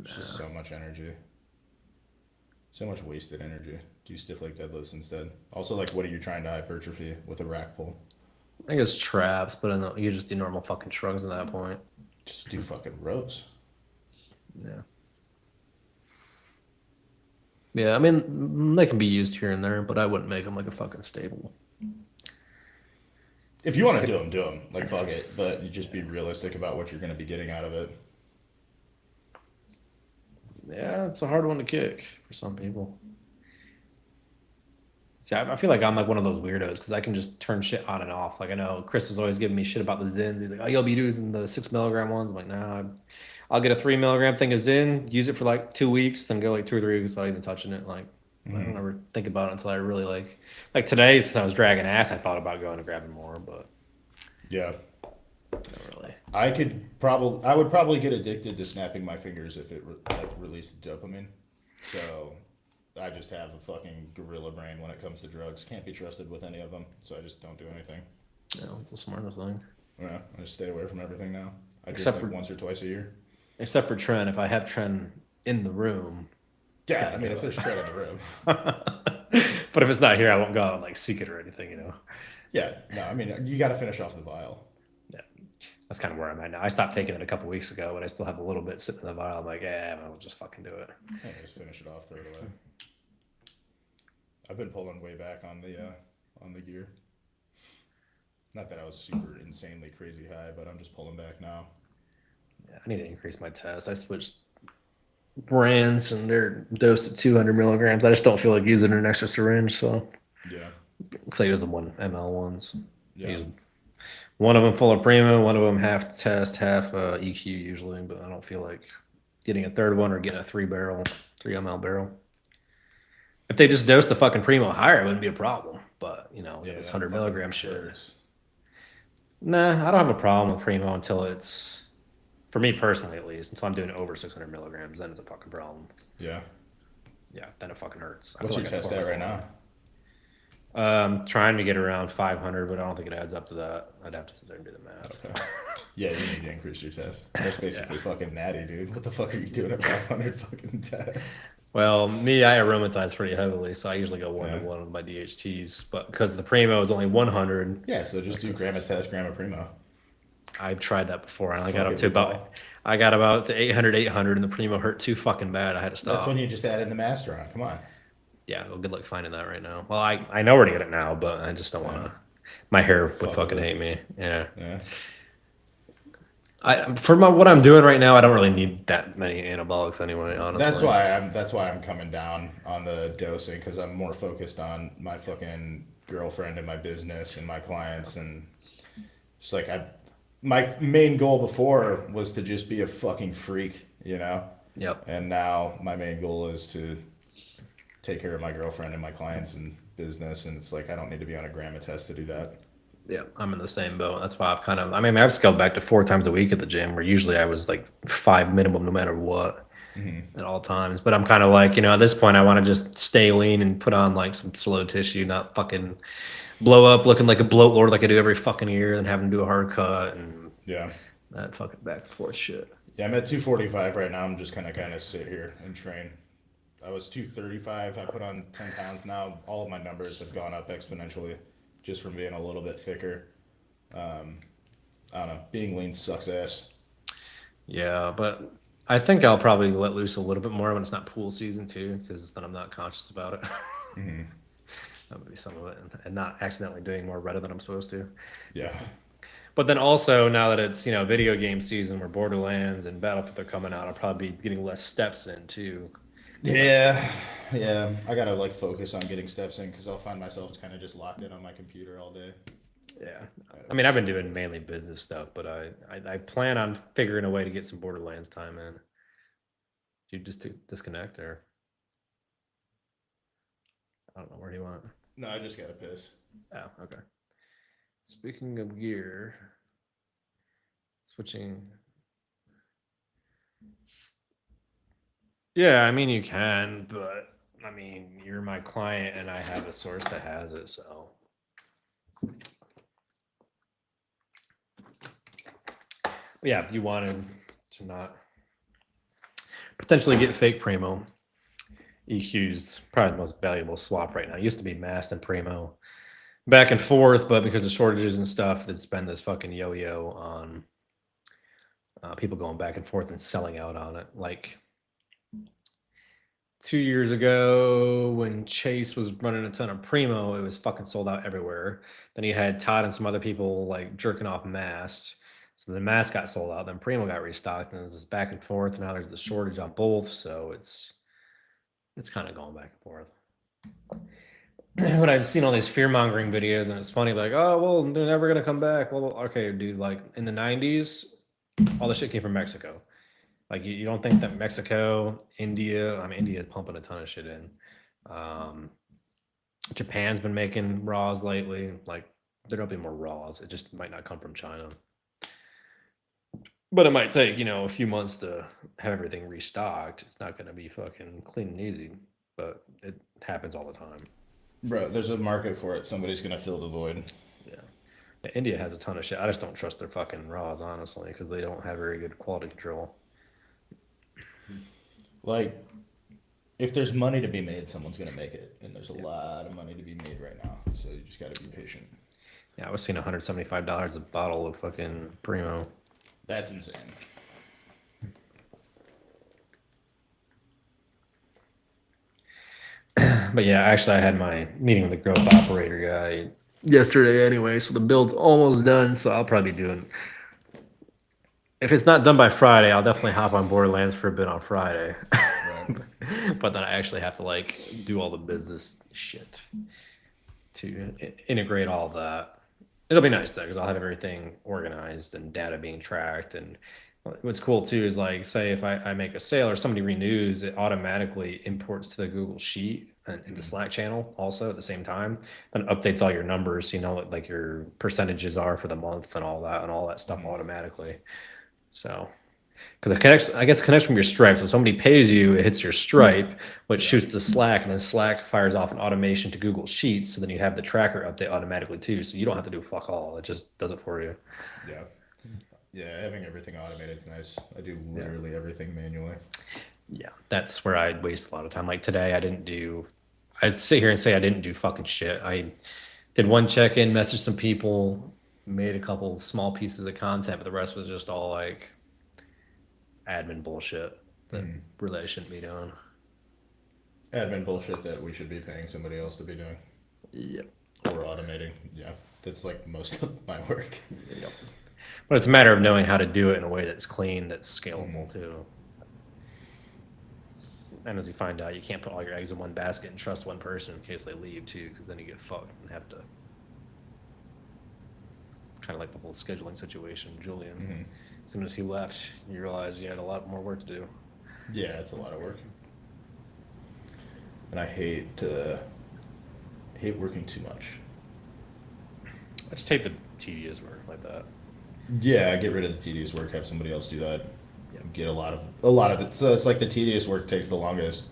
It's just so much energy. So much wasted energy. Do stiff leg deadlifts instead. Also, like, what are you trying to hypertrophy with a rack pull? I think it's traps, but you just do normal fucking shrugs at that point. Just do fucking rows. Yeah. Yeah, I mean, they can be used here and there, but I wouldn't make them like a fucking staple. If you want to do them, do them. Like, fuck it. But you just be realistic about what you're going to be getting out of it. Yeah, it's a hard one to kick for some people. See, I feel like I'm like one of those weirdos because I can just turn shit on and off. Like I know Chris is always giving me shit about the Zins. He's like, "Oh, you'll be using the 6 milligram ones." I'm like, "Nah, I'll get a 3 milligram thing of Zin, use it for like 2 weeks, then go like 2 or 3 weeks without even touching it." Like I don't ever think about it until I really like today. Since I was dragging ass, I thought about going and grabbing more, but Yeah. not really. I would probably get addicted to snapping my fingers if it released dopamine. So I just have a fucking gorilla brain when it comes to drugs. Can't be trusted with any of them, so I just don't do anything. Yeah, it's the smartest thing. Yeah, I just stay away from everything now. I Except drink for- once or twice a year. Except for Tren, if I have Tren in the room. Yeah, I mean, if there's shred in the room. But if it's not here, I won't go out and like seek it or anything, you know. Yeah, no, I mean, you got to finish off the vial. Yeah, that's kind of where I'm at now. I stopped taking it a couple weeks ago, but I still have a little bit sitting in the vial. I'm like, yeah, I'll just fucking do it. Yeah, just finish it off, throw it away. I've been pulling way back on the gear. Not that I was super insanely crazy high, but I'm just pulling back now. Yeah, I need to increase my test. I switched brands and they're dosed at 200 milligrams. I just don't feel like using an extra syringe, so Yeah. because I use the 1 ml ones. I Yeah. use one of them full of Primo, one of them half test, half EQ usually, but I don't feel like getting a third one or getting a 3 ml barrel. If they just dose the fucking Primo higher, it wouldn't be a problem. But you know, Yeah, this that 100 fucking milligram shit. hurts. Nah, I don't have a problem with Primo until it's, for me personally at least, until I'm doing over 600 milligrams. Then it's a fucking problem. Yeah. Yeah, then it fucking hurts. I What's feel your like I test tore at my right whole- now? Trying to get around 500, but I don't think it adds up to that. I'd have to sit there and do the math. Okay. Yeah, you need to increase your test. That's basically fucking natty, dude. What the fuck are you doing at 500 fucking tests? Well, me, I aromatize pretty heavily, so I usually go 1 Yeah. to 1 with my DHTs. But because the Primo is only 100, Yeah, so just do gram a test, gram a primo. I've tried that before, and I Fuck got up it, to dude. I got about to 800, and the Primo hurt too fucking bad. I had to stop. That's when you just add in the master on. Come on. Yeah, well, good luck finding that right now. Well, I know where to get it now, but I just don't want to. My hair would Fuck fucking with it. hate me. Yeah. Yeah. What I'm doing right now, I don't really need that many anabolics anyway. Honestly, That's why I'm coming down on the dosing, because I'm more focused on my fucking girlfriend and my business and my clients, and just like my main goal before was to just be a fucking freak, you know. Yep. And now my main goal is to take care of my girlfriend and my clients and business, and it's like I don't need to be on a gram a test to do that. Yeah, I'm in the same boat. That's why I've scaled back to 4 times a week at the gym, where usually I was like 5 minimum no matter what at all times. But I'm kind of like, at this point, I want to just stay lean and put on like some slow tissue, not fucking blow up looking like a bloat lord like I do every fucking year and having to do a hard cut and Yeah. that fucking back and forth shit. Yeah, I'm at 245 right now. I'm just kind of sit here and train. I was 235. I put on 10 pounds now. All of my numbers have gone up exponentially just from being a little bit thicker. I don't know. Being lean sucks ass. Yeah, but I think I'll probably let loose a little bit more when it's not pool season too, because then I'm not conscious about it. Mm-hmm. That would be some of it, and not accidentally doing more Reddit than I'm supposed to. Yeah. But then also now that it's video game season where Borderlands and Battlefield are coming out, I'll probably be getting less steps in too. Yeah. Yeah. I got to like focus on getting steps in because I'll find myself kind of just locked in on my computer all day. Yeah, I mean I've been doing mainly business stuff, but I plan on figuring a way to get some Borderlands time in. Do you just disconnect or I don't know, where do you want? No, I just got to piss. Oh, okay. Speaking of gear, switching. Yeah, I mean you can, but I mean you're my client and I have a source that has it, so. But yeah, you wanted to not potentially get fake Primo. EQ's probably the most valuable swap right now. It used to be Mast and Primo back and forth, but because of shortages and stuff, it's been this fucking yo-yo on people going back and forth and selling out on it. Like 2 years ago when Chase was running a ton of Primo, it was fucking sold out everywhere. Then you had Todd and some other people like jerking off Mast. So the Mast got sold out, then Primo got restocked, and it was this back and forth. And now there's the shortage on both, so it's kind of going back and forth. But I've seen all these fear mongering videos, and it's funny, like, oh well, they're never gonna come back. Well, okay, dude, like in the '90s, all the shit came from Mexico. Like you don't think that Mexico, India, I mean India is pumping a ton of shit in. Japan's been making raws lately. Like there'll be more raws. It just might not come from China. But it might take, a few months to have everything restocked. It's not going to be fucking clean and easy, but it happens all the time. Bro, there's a market for it. Somebody's going to fill the void. Yeah. India has a ton of shit. I just don't trust their fucking raws, honestly, because they don't have very good quality control. Like, if there's money to be made, someone's going to make it. And there's a lot of money to be made right now. So you just got to be patient. Yeah, I was seeing $175 a bottle of fucking Primo. That's insane. But yeah, actually I had my meeting with the growth operator guy yesterday anyway, so the build's almost done, so I'll probably be doing, if it's not done by Friday, I'll definitely hop on Borderlands for a bit on Friday. Right. But then I actually have to like do all the business shit to integrate all of that. It'll be nice though, because I'll have everything organized and data being tracked. And what's cool too is like, say if I make a sale or somebody renews, it automatically imports to the Google Sheet and in the Slack channel also at the same time, and updates all your numbers, what like your percentages are for the month and all that stuff automatically. So, because it connects from your Stripe. So somebody pays you, it hits your Stripe, which shoots to Slack, and then Slack fires off an automation to Google Sheets. So then you have the tracker update automatically too. So you don't have to do fuck all. It just does it for you. Yeah. Yeah, having everything automated is nice. I do literally everything manually. Yeah, that's where I waste a lot of time. Like today, I'd sit here and say I didn't do fucking shit. I did one check-in, messaged some people, made a couple small pieces of content, but the rest was just all like admin bullshit that really I shouldn't be doing. Admin bullshit that we should be paying somebody else to be doing. Yep. Or automating. Yeah, that's like most of my work. Yep. But it's a matter of knowing how to do it in a way that's clean, that's scalable too. And as you find out, you can't put all your eggs in one basket and trust one person in case they leave too, because then you get fucked and have to. Kind of like the whole scheduling situation, Julian. Mm-hmm. As soon as he left, you realize you had a lot more work to do. Yeah, it's a lot of work. And I hate working too much. I just hate the tedious work like that. Yeah, get rid of the tedious work. Have somebody else do that. Get a lot of it. So it's like the tedious work takes the longest.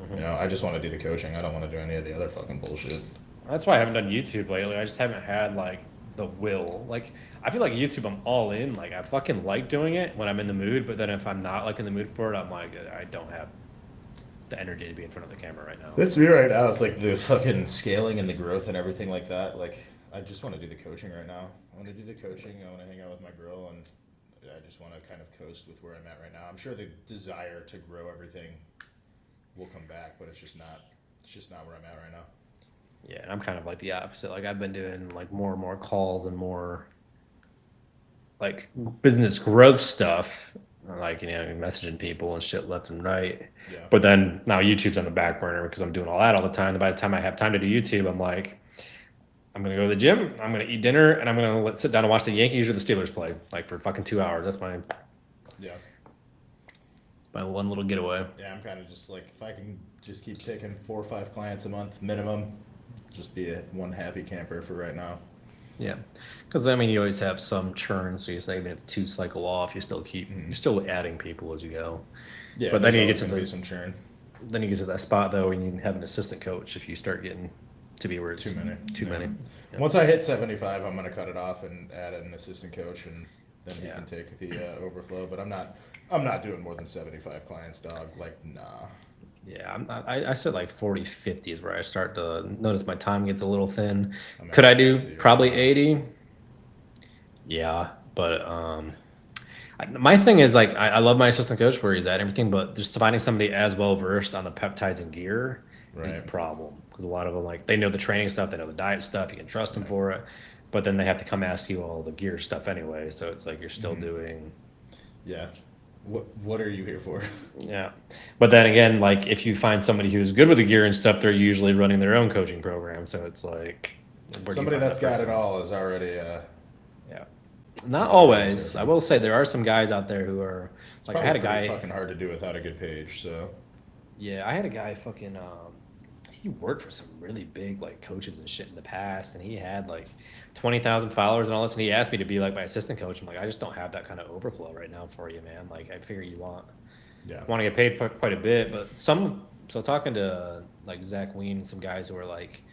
Mm-hmm. I just want to do the coaching. I don't want to do any of the other fucking bullshit. That's why I haven't done YouTube lately. I just haven't had like the will. Like, I feel like YouTube, I'm all in. Like, I fucking like doing it when I'm in the mood, but then if I'm not like in the mood for it, I'm like, I don't have the energy to be in front of the camera right now. That's me right now. It's like the fucking scaling and the growth and everything like that. Like, I just want to do the coaching right now. I want to do the coaching. I want to hang out with my girl, and I just want to kind of coast with where I'm at right now. I'm sure the desire to grow everything will come back, but it's just not. It's just not where I'm at right now. Yeah, and I'm kind of like the opposite. Like, I've been doing like more and more calls and more like business growth stuff, like, messaging people and shit left and right. Yeah. But then now YouTube's on the back burner because I'm doing all that all the time. And by the time I have time to do YouTube, I'm like, I'm gonna go to the gym, I'm gonna eat dinner, and I'm gonna sit down and watch the Yankees or the Steelers play, like, for fucking 2 hours. That's my Yeah. one little getaway. Yeah, I'm kind of just like, if I can just keep taking 4 or 5 clients a month minimum, just be one happy camper for right now. Yeah, because I mean, you always have some churn, so you say even if 2 cycle off, you still keep you're still adding people as you go. Yeah, But then you there's get to always the gonna be some churn. then you get to that spot though, when you have an assistant coach. If you start getting to be where it's Too many. too Yeah. many. Yeah. Once I hit 75, I'm gonna cut it off and add an assistant coach, and then he Yeah. can take the overflow. But I'm not doing more than 75 clients, dog. Like, nah. Yeah, I'm not, I said like 40, 50 is where I start to notice my time gets a little thin. I'm Could at I do 50 right probably now. 80? Yeah, but my thing is, like, I love my assistant coach where he's at everything, but just finding somebody as well versed on the peptides and gear is the Right. problem, because a lot of them, like, they know the training stuff, they know the diet stuff, you can trust them for it, but then they have to come ask you all the gear stuff anyway, so it's like you're still doing. Yeah. What are you here for? Yeah, but then again, like, if you find somebody who's good with the gear and stuff, they're usually running their own coaching program, so it's like, where do you Somebody find that's that got person? it all is already. Yeah, not always. I will say there are some guys out there who are like, I had a guy. fucking hard to do without a good page. So Yeah, I had a guy fucking. He worked for some really big like coaches and shit in the past, and he had like 20,000 followers and all this. And he asked me to be like my assistant coach. I'm like, I just don't have that kind of overflow right now for you, man. Like, I figure you want yeah. to get paid quite a bit, but some. So talking to like Zach Ween and some guys who are like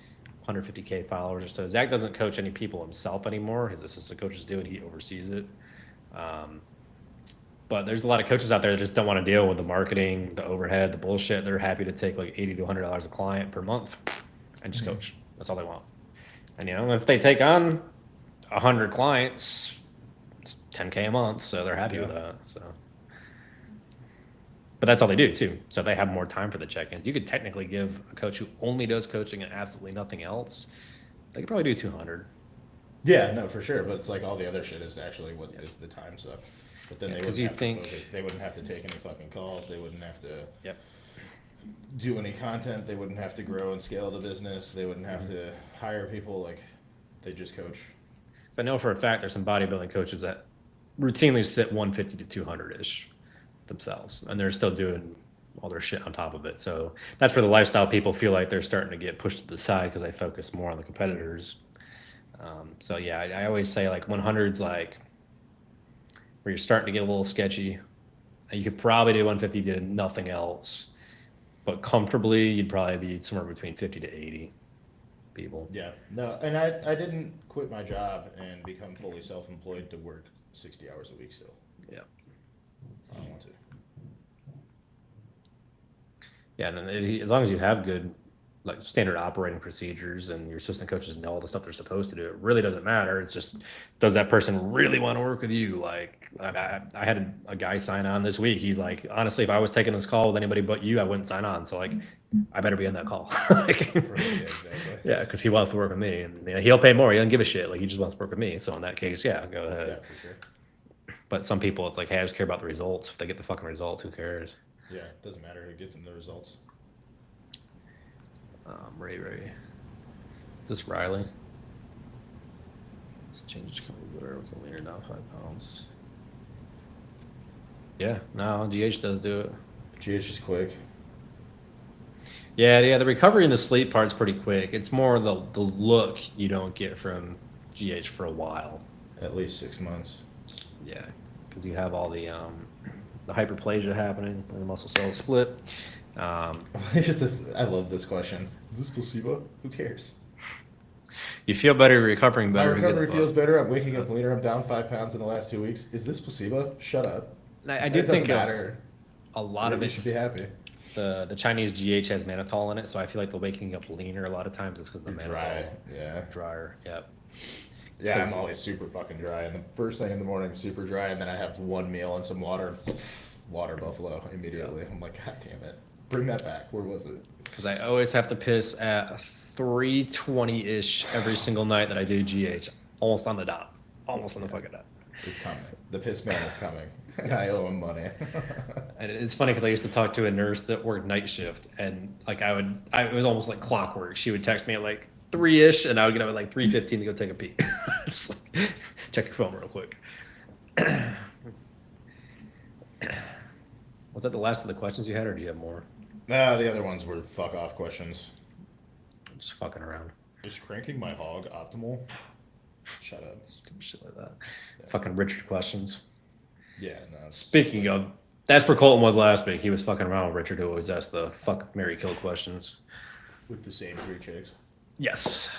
150K followers or so. Zach doesn't coach any people himself anymore. His assistant coaches do it. He oversees it. But there's a lot of coaches out there that just don't want to deal with the marketing, the overhead, the bullshit. They're happy to take like $80 to $100 a client per month and just coach. That's all they want. And if they take on 100 clients, it's 10K a month, so they're happy with that. So, but that's all they do too. So they have more time for the check-ins. You could technically give a coach who only does coaching and absolutely nothing else, they could probably do 200. Yeah, no, for sure. But it's like all the other shit is actually what is the time stuff. But then Yeah, they 'cause wouldn't you have think- to focus. They wouldn't have to take any fucking calls. They wouldn't have to Yep. do any content. They wouldn't have to grow and scale the business. They wouldn't have to hire people. Like, they just coach. So I know for a fact there's some bodybuilding coaches that routinely sit 150 to 200-ish themselves, and they're still doing all their shit on top of it. So that's where the lifestyle people feel like they're starting to get pushed to the side because they focus more on the competitors. So yeah, I always say like 100's like where you're starting to get a little sketchy. And you could probably do 150 to nothing else, but comfortably you'd probably be somewhere between 50 to 80 people. Yeah. No, and I didn't quit my job and become fully self-employed to work 60 hours a week still. Yeah. I don't want to. Yeah, and as long as you have good, like, standard operating procedures and your assistant coaches know all the stuff they're supposed to do, it really doesn't matter. It's just, does that person really want to work with you? Like, I had a guy sign on this week. He's like, honestly, if I was taking this call with anybody but you, I wouldn't sign on. So, like, I better be on that call. Like, Yeah, exactly. yeah, because he wants to work with me, and he'll pay more. He doesn't give a shit. Like, he just wants to work with me. So in that case, yeah, go ahead. Yeah, for sure. But some people, it's like, hey, I just care about the results. If they get the fucking results, who cares? Yeah, it doesn't matter who gets them the results. Ray. Is this Riley? Let's change whatever we can leader now, 5 pounds. Yeah, no, GH does do it. GH is quick. Yeah, the recovery and the sleep part's pretty quick. It's more the look you don't get from GH for a while. At least 6 months. Yeah, because you have all the hyperplasia happening, and the muscle cells split. I love this question. Is this placebo? Who cares? You feel better, you're recovering My better. recovery feels better. I'm waking up leaner. I'm down 5 pounds in the last 2 weeks. Is this placebo? Shut up. I It do doesn't think matter. a lot of You it. should be happy. The Chinese GH has mannitol in it, so I feel like the waking up leaner a lot of times is because the You're mannitol dry. Yeah. drier. Yep. Yeah, I'm always super fucking dry. And the first thing in the morning, super dry. And then I have one meal and some water. Water buffalo immediately. I'm like, God damn it. Bring that back. Where was it? Because I always have to piss at 3:20-ish every single night that I do GH. Almost on the dot. Almost on the fucking dot. It's coming. The piss man is coming. And I owe him money. And it's funny because I used to talk to a nurse that worked night shift, and like it was almost like clockwork. She would text me at like 3-ish, and I would get up at like 3:15 to go take a pee. It's like, check your phone real quick. Was that the last of the questions you had, or do you have more? The other ones were fuck off questions. Just fucking around. Is cranking my hog optimal? Shut up. Stupid shit like that. Yeah. Fucking Richard questions. Yeah, no. Speaking of, that's where Colton was last week. He was fucking around with Richard, who always asked the fuck, marry, kill questions. With the same 3 chicks? Yes.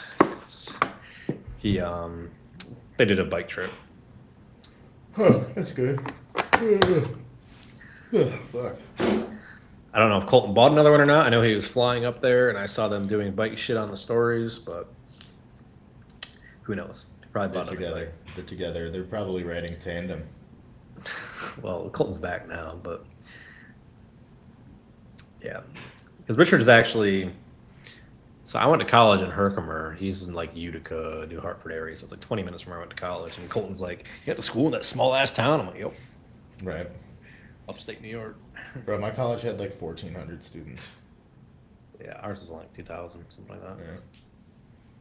He, they did a bike trip. Huh, that's good. Fuck. I don't know if Colton bought another one or not. I know he was flying up there, and I saw them doing bike shit on the stories, but who knows? Probably They're bought together. They're together. They're probably riding tandem. Well, Colton's back now, but yeah, because Richard is actually. So I went to college in Herkimer. He's in like Utica, New Hartford area, so it's like 20 minutes from where I went to college. And Colton's like, "You got to school in that small ass town." I'm like, "Yep." Right. Upstate New York. Bro, my college had like 1,400 students. Yeah, ours was like 2,000, something like that. Yeah.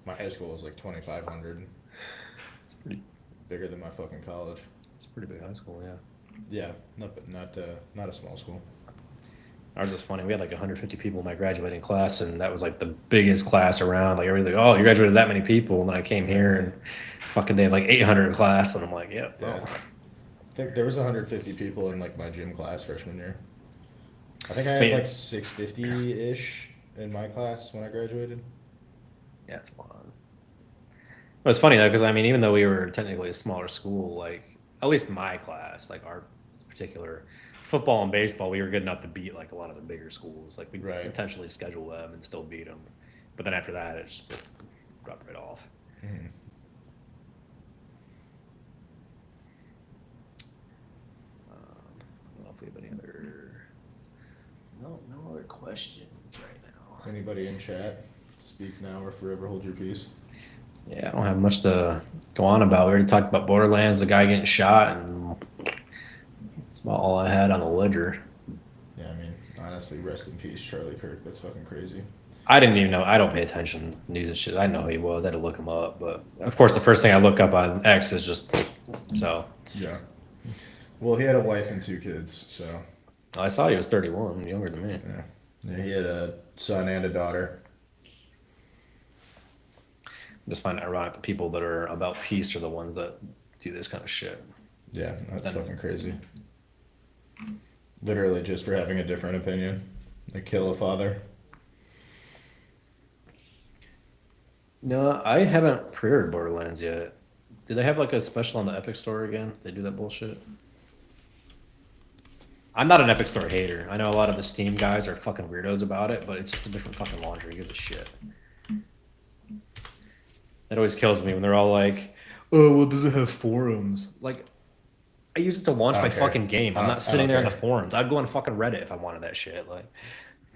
My high school was like 2,500. It's pretty Bigger than my fucking college. It's a pretty big high school, yeah. Yeah, not a small school. Ours is funny. We had like 150 people in my graduating class, and that was like the biggest class around. Like everybody's like, "Oh, you graduated that many people," and then I came here and fucking they had like 800 in class, and I'm like, "Yep." Yeah. Oh. I think there was 150 people in like my gym class freshman year. I think I had like 650-ish in my class when I graduated. Yeah, it's a lot. But it's funny though, because I mean, even though we were technically a smaller school, like at least my class, like our particular football and baseball, we were good enough to beat like a lot of the bigger schools. Like we Right. potentially schedule them and still beat them, but then after that, it just dropped right off. Mm-hmm. I don't know if we have any other. No other questions right now. Anybody in chat? Speak now or forever hold your peace. Yeah, I don't have much to go on about. We already talked about Borderlands, the guy getting shot, and that's about all I had on the ledger. Yeah, I mean, honestly, rest in peace, Charlie Kirk. That's fucking crazy. I didn't even know. I don't pay attention to news and shit. I didn't know who he was. I had to look him up. But, of course, the first thing I look up on X is just so. Yeah. Well, he had a wife and 2 kids, so. I saw he was 31, younger than me. Yeah, he had a son and a daughter. I just find it ironic the people that are about peace are the ones that do this kind of shit. Yeah, that's fucking crazy. Literally just for having a different opinion. They kill a father. No, I haven't pre-ordered Borderlands yet. Do they have like a special on the Epic Store again? They do that bullshit? I'm not an Epic Store hater. I know a lot of the Steam guys are fucking weirdos about it, but it's just a different fucking laundry. Who gives a shit? That always kills me when they're all like, "Oh, well, does it have forums?" Like, I use it to launch my fucking game. I'm not sitting there in the forums. I'd go on fucking Reddit if I wanted that shit. Like,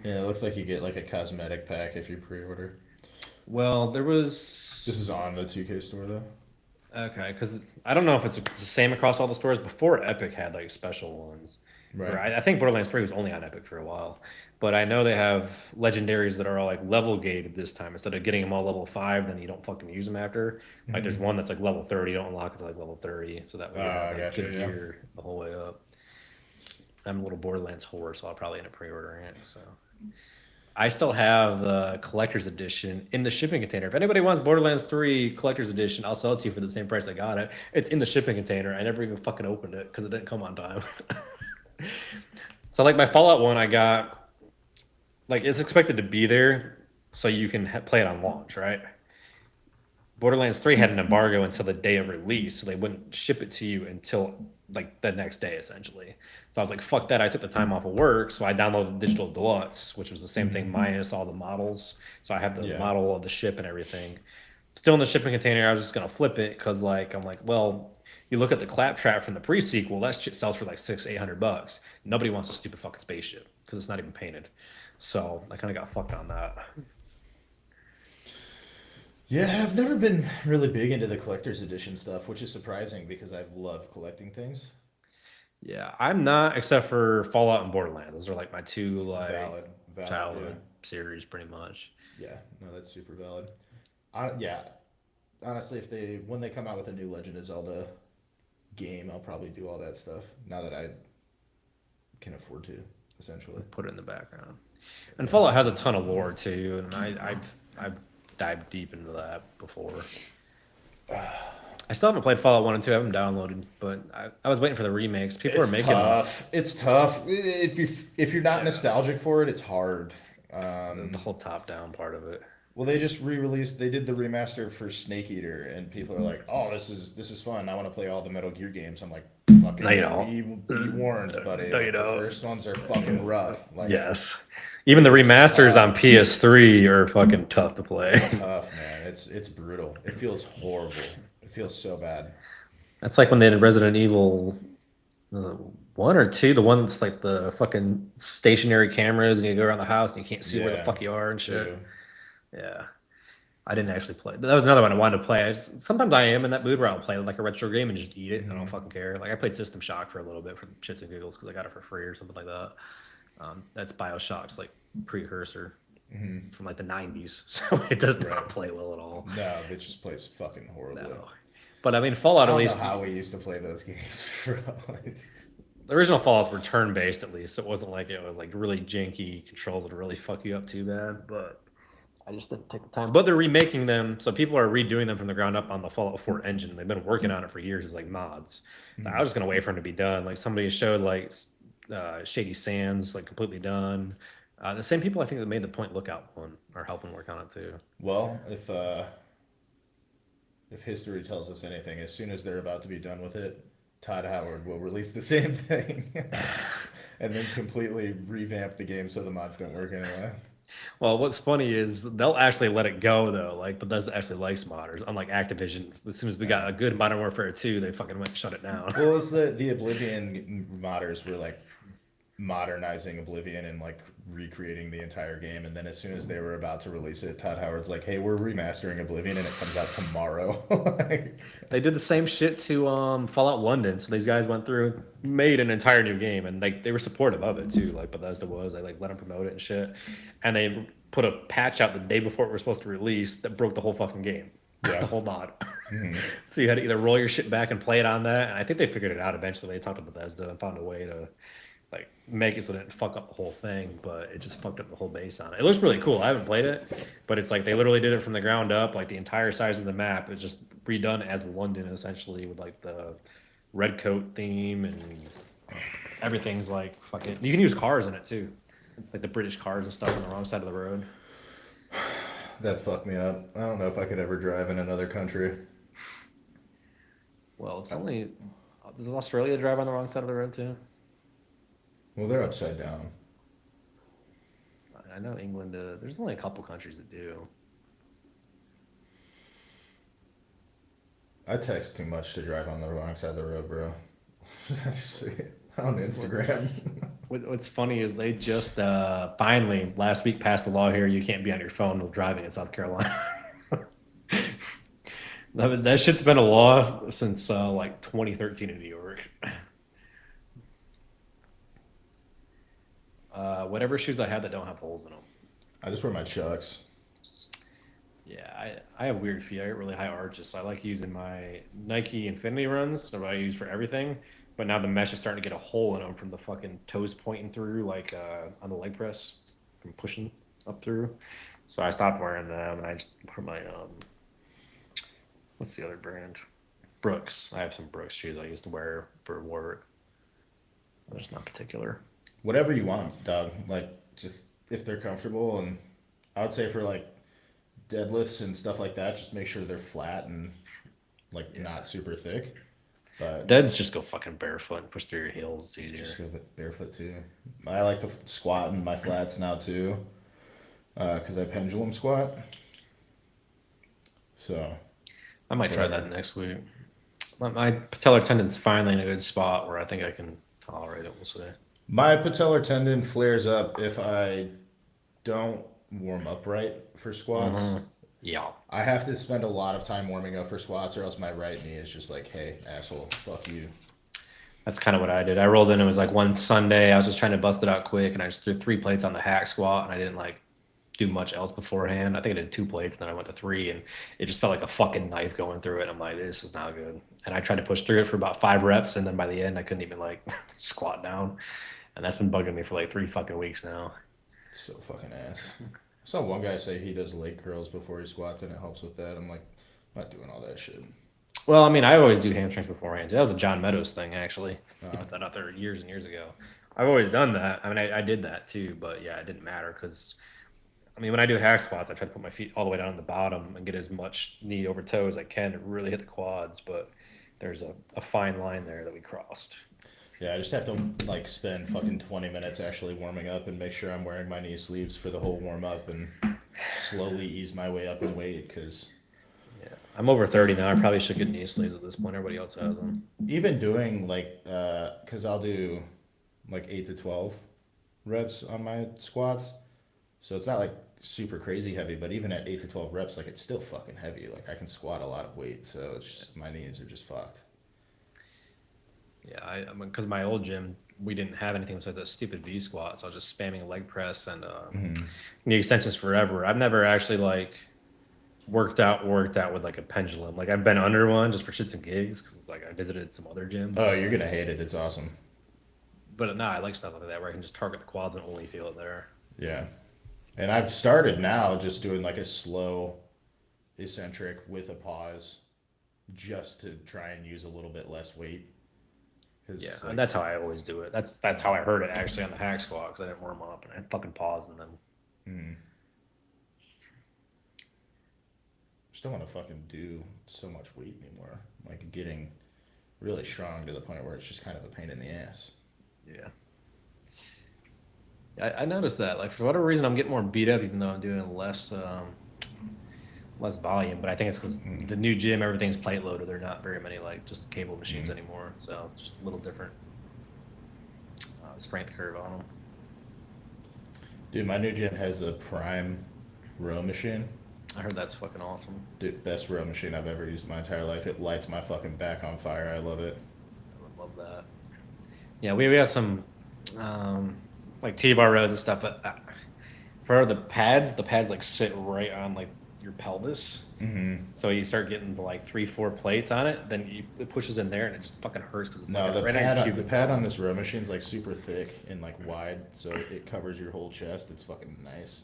yeah, it looks like you get like a cosmetic pack if you pre-order. well, there was. This is on the 2K store though. Okay, because I don't know if it's the same across all the stores. Before Epic had like special ones. Right. Or I think Borderlands 3 was only on Epic for a while. But I know they have legendaries that are all like level gated this time. Instead of getting them all level 5, then you don't fucking use them after. Like there's one that's like level 30, you don't unlock it to like level 30. So that way you have like, good gear the whole way up. I'm a little Borderlands whore, so I'll probably end up pre-ordering it. So I still have the collector's edition in the shipping container. If anybody wants Borderlands 3 collector's edition, I'll sell it to you for the same price I got it. It's in the shipping container. I never even fucking opened it because it didn't come on time. So like my Fallout one, I got like it's expected to be there so you can play it on launch, right? Borderlands 3 had an embargo until the day of release, so they wouldn't ship it to you until like the next day, essentially. So I was like, fuck that. I took the time off of work, so I downloaded Digital Deluxe, which was the same thing minus all the models. So I have the model of the ship and everything. Still in the shipping container, I was just gonna flip it because like I'm like, well, you look at the claptrap from the pre-sequel, that shit sells for like $600-800. Nobody wants a stupid fucking spaceship because it's not even painted. So I kind of got fucked on that. Yeah, I've never been really big into the collector's edition stuff, which is surprising because I love collecting things. Yeah, I'm not, except for Fallout and Borderlands. Those are like my two like Valid, childhood series, pretty much. yeah. No, that's super valid. Yeah, honestly, when they come out with a new Legend of Zelda game, I'll probably do all that stuff now that I can afford to, essentially. Put it in the background. And Fallout has a ton of lore too, and I've dived deep into that before. I still haven't played Fallout 1 and 2. I haven't downloaded, but I was waiting for the remakes. People are making tough. It's tough. If you're not nostalgic for it, it's hard. the whole top-down part of it. Well, they just re-released. They did the remaster for Snake Eater, and people are like, "Oh, this is fun. I want to play all the Metal Gear games." I'm like, "Fucking, no, you don't. Be warned, buddy. No, you don't. The first ones are fucking rough." Like, yes, even the remasters on PS3 are fucking tough to play. Tough, man. It's brutal. It feels horrible. It feels so bad. That's like when they did Resident Evil. Was it 1 or 2? The one that's like the fucking stationary cameras, and you go around the house and you can't see where the fuck you are and shit. True. Yeah. I didn't actually play. That was another one I wanted to play. Sometimes I am in that mood where I'll play like a retro game and just eat it. I don't fucking care. Like I played System Shock for a little bit for shits and giggles because I got it for free or something like that. That's BioShock's like precursor from like the 90s. So it does not play well at all. No, it just plays fucking horribly. No. But I mean, Fallout I at least. Know how we used to play those games, bro. The original Fallouts were turn-based at least. So it wasn't like it was like really janky controls that really fuck you up too bad. But I just didn't take the time. But they're remaking them, so people are redoing them from the ground up on the Fallout 4 engine. They've been working on it for years as like mods. So I was just gonna wait for them to be done. Like somebody showed like Shady Sands like completely done. The same people I think that made the Point Lookout one are helping work on it too. Well, if history tells us anything, as soon as they're about to be done with it, Todd Howard will release the same thing and then completely revamp the game so the mods don't work anyway. Well, what's funny is they'll actually let it go though. Like Bethesda actually likes modders, unlike Activision. As soon as we got a good Modern Warfare 2, they fucking went shut it down. Well, it's the Oblivion modders were like modernizing Oblivion and like recreating the entire game, and then as soon as they were about to release it, Todd Howard's like, "Hey, we're remastering Oblivion and it comes out tomorrow." They did the same shit to Fallout London. So these guys went through, made an entire new game, and like they were supportive of it too. Like Bethesda was, they like let them promote it and shit, and they put a patch out the day before it was supposed to release that broke the whole fucking game. The whole mod. So you had to either roll your shit back and play it on that, and I think they figured it out eventually. They talked to Bethesda and found a way to like make it so it didn't fuck up the whole thing, but it just fucked up the whole base on it. It looks really cool. I haven't played it, but it's like they literally did it from the ground up. Like the entire size of the map is just redone as London, essentially, with like the red coat theme and everything's like fucking. You can use cars in it too, like the British cars and stuff on the wrong side of the road. That fucked me up. I don't know if I could ever drive in another country. Well, it's only. Does Australia drive on the wrong side of the road too? Well, they're upside down. I know England. There's only a couple countries that do. I text too much to drive on the wrong side of the road, bro. On Instagram. What's funny is they just finally last week passed a law here. You can't be on your phone while driving in South Carolina. That shit's been a law since like 2013 in New York. Whatever shoes I have that don't have holes in them. I just wear my Chucks. Yeah, I have weird feet. I get really high arches, so I like using my Nike Infinity Runs. So I use for everything. But now the mesh is starting to get a hole in them from the fucking toes pointing through, like on the leg press from pushing up through. So I stopped wearing them, and I just put my what's the other brand? Brooks. I have some Brooks shoes I used to wear for work. They're just not particular. Whatever you want, dog. Like, just if they're comfortable, and I would say for like deadlifts and stuff like that, just make sure they're flat and like not super thick. But Deads just go fucking barefoot and push through your heels. It's easier. just go barefoot too. I like to squat in my flats now too, because I pendulum squat. So I might try that next week. My patellar tendon's finally in a good spot where I think I can tolerate it. We'll see. my patellar tendon flares up if I don't warm up right for squats. Yeah. I have to spend a lot of time warming up for squats, or else my right knee is just like, hey, asshole, fuck you. That's kind of what I did. I rolled in. It was like one Sunday. I was just trying to bust it out quick, and I just threw 3 plates on the hack squat, and I didn't like do much else beforehand. I think I did 2 plates, then I went to 3, and it just felt like a fucking knife going through it. I'm like, this is not good. And I tried to push through it for about 5 reps, and then by the end, I couldn't even like squat down. And that's been bugging me for like 3 fucking weeks now. It's so fucking ass. I saw one guy say he does leg curls before he squats, and it helps with that. I'm like, I'm not doing all that shit. Well, I mean, I always do hamstrings beforehand. That was a John Meadows thing, actually. He put that out there years and years ago. I've always done that. I mean, I did that too, but yeah, it didn't matter because, I mean, when I do hack squats, I try to put my feet all the way down at the bottom and get as much knee over toe as I can to really hit the quads, but there's a fine line there that we crossed. Yeah, I just have to like spend fucking 20 minutes actually warming up and make sure I'm wearing my knee sleeves for the whole warm up and slowly ease my way up in weight because I'm over 30 now. I probably should get knee sleeves at this point. Everybody else has them. even doing like, because I'll do like 8 to 12 reps on my squats. So it's not like super crazy heavy, but even at 8 to 12 reps, like it's still fucking heavy. Like I can squat a lot of weight. So it's just, my knees are just fucked. Yeah, I mean, because my old gym, we didn't have anything besides that stupid V squat, so I was just spamming leg press and knee extensions forever. I've never actually like worked out with like a pendulum. Like I've been under one just for shits and gigs because like I visited some other gym. Oh, you're gonna hate it. It's awesome. But no, I like stuff like that where I can just target the quads and only feel it there. Yeah. And I've started now just doing like a slow eccentric with a pause just to try and use a little bit less weight. Yeah, Like, and that's how I always do it. That's how I heard it actually on the hack squat because I didn't warm up and I fucking paused and then. just don't want to fucking do so much weight anymore. Like getting really strong to the point where it's just kind of a pain in the ass. Yeah. I noticed that. Like for whatever reason, I'm getting more beat up even though I'm doing less volume. But I think it's because the new gym, everything's plate loaded. There are not very many like just cable machines anymore. So it's just a little different strength curve on them. Dude, my new gym has a prime row machine. I heard that's fucking awesome. Dude, best row machine I've ever used in my entire life. It lights my fucking back on fire. I love it. I would love that. Yeah, we have some like T-bar rows and stuff, but for the pads like sit right on like your pelvis. So you start getting to like 3-4 plates on it, then it pushes in there and it just fucking hurts because it's No, like the right pad, on your the pad on this row machine's like super thick and like wide, so it covers your whole chest. It's fucking nice.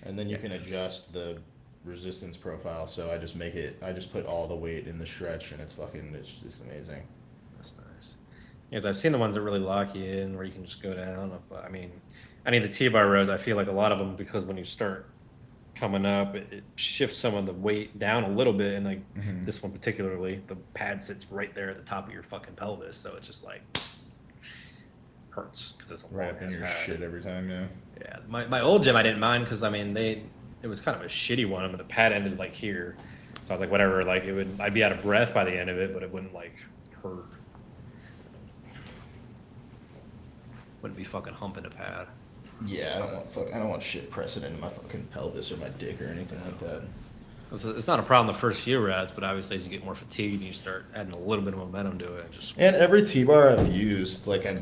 And then you can adjust the resistance profile, so I just put all the weight in the stretch and it's just amazing. That's nice. Because I've seen the ones that really lock you in where you can just go down. I mean the T-bar rows, I feel like a lot of them, because when you start coming up, it shifts some of the weight down a little bit, and like this one particularly, the pad sits right there at the top of your fucking pelvis, so it's just like hurts because it's a Right up in your pad. shit every time, yeah. Yeah, my old gym I didn't mind because I mean it was kind of a shitty one, but the pad ended like here, so I was like whatever, like I'd be out of breath by the end of it, but it wouldn't like hurt. Wouldn't be fucking humping a pad. Yeah, I don't want shit pressing into my fucking pelvis or my dick or anything like that. It's not a problem the first few reps, but obviously as you get more fatigued and you start adding a little bit of momentum to it, And every T-bar I've used, like I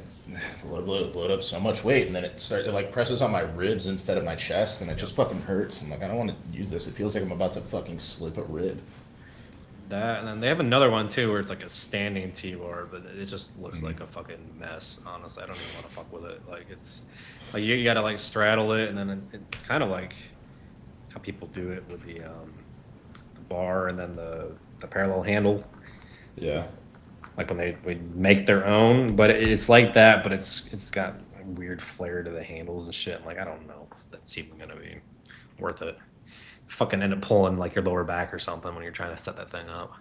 load up so much weight, and then it like presses on my ribs instead of my chest, and it just fucking hurts. I'm like, I don't want to use this. It feels like I'm about to fucking slip a rib. that, and then they have another one too where it's like a standing T-bar, but it just looks like a fucking mess. Honestly, I don't even want to fuck with it. Like it's like you got to like straddle it, and then it's kind of like how people do it with the bar and then the parallel handle. Yeah. Like when they make their own, but it's like that, but it's got a weird flair to the handles and shit. I'm like, I don't know if that's even gonna be worth it. fucking end up pulling like your lower back or something when you're trying to set that thing up.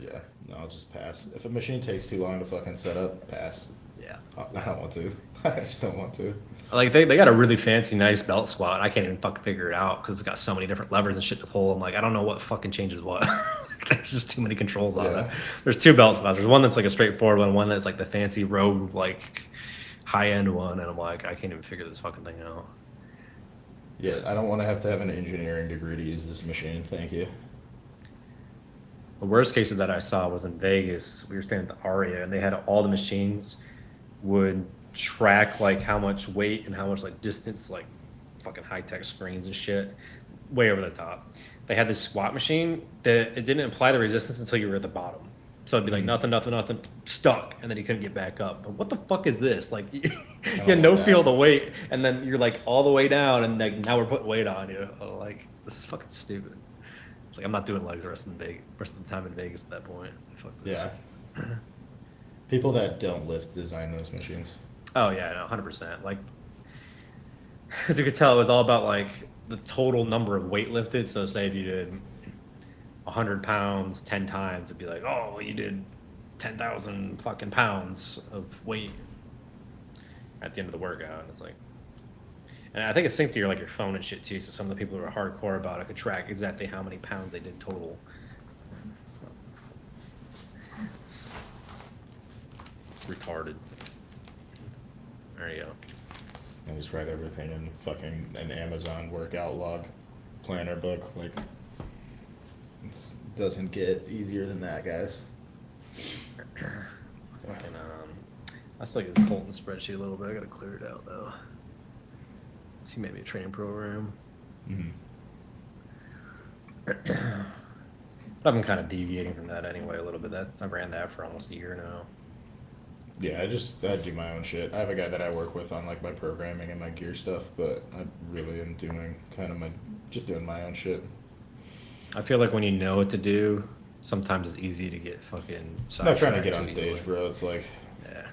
Yeah, no, I'll just pass. If a machine takes too long to fucking set up, pass. Yeah. I don't want to. I just don't want to. Like they got a really fancy, nice belt squat. I can't even fucking figure it out because it's got so many different levers and shit to pull. I'm like, I don't know what fucking changes what. There's just too many controls on it. There's two belt squats. There's one that's like a straightforward one that's like the fancy rogue, like high end one, and I'm like, I can't even figure this fucking thing out. Yeah, I don't want to have an engineering degree to use this machine. Thank you. The worst case of that I saw was in Vegas. We were staying at the Aria, and they had all the machines would track like how much weight and how much like distance, like fucking high tech screens and shit, way over the top. They had this squat machine that it didn't apply the resistance until you were at the bottom. So it'd be like nothing, stuck, and then you couldn't get back up. But what the fuck is this? Like you had no feel of the weight, and then you're like all the way down, and like now we're putting weight on you. Like this is fucking stupid. It's like I'm not doing legs the rest of the time in Vegas at that point. Fuck this. Yeah. People that don't lift design those machines. Oh yeah, no, 100%. Like, as you could tell, it was all about like the total number of weight lifted. So say if you did 100 pounds 10 times, it'd be like, oh, you did 10,000 fucking pounds of weight at the end of the workout. And it's like, and I think it's synced to your like your phone and shit too. So some of the people who are hardcore about it could track exactly how many pounds they did total. So, it's retarded. There you go. I just write everything in fucking an Amazon workout log planner book. Like, it doesn't get easier than that, guys. Fucking, I still use Colton spreadsheet a little bit. I gotta clear it out though. See, maybe a training program. Mm-hmm. But I've been kind of deviating from that anyway a little bit. I ran that for almost a year now. Yeah, I do my own shit. I have a guy that I work with on like my programming and my gear stuff, but I really am doing doing my own shit. I feel like when you know what to do, sometimes it's easy to get fucking. I'm not trying to get on stage, bro. It's like, yeah.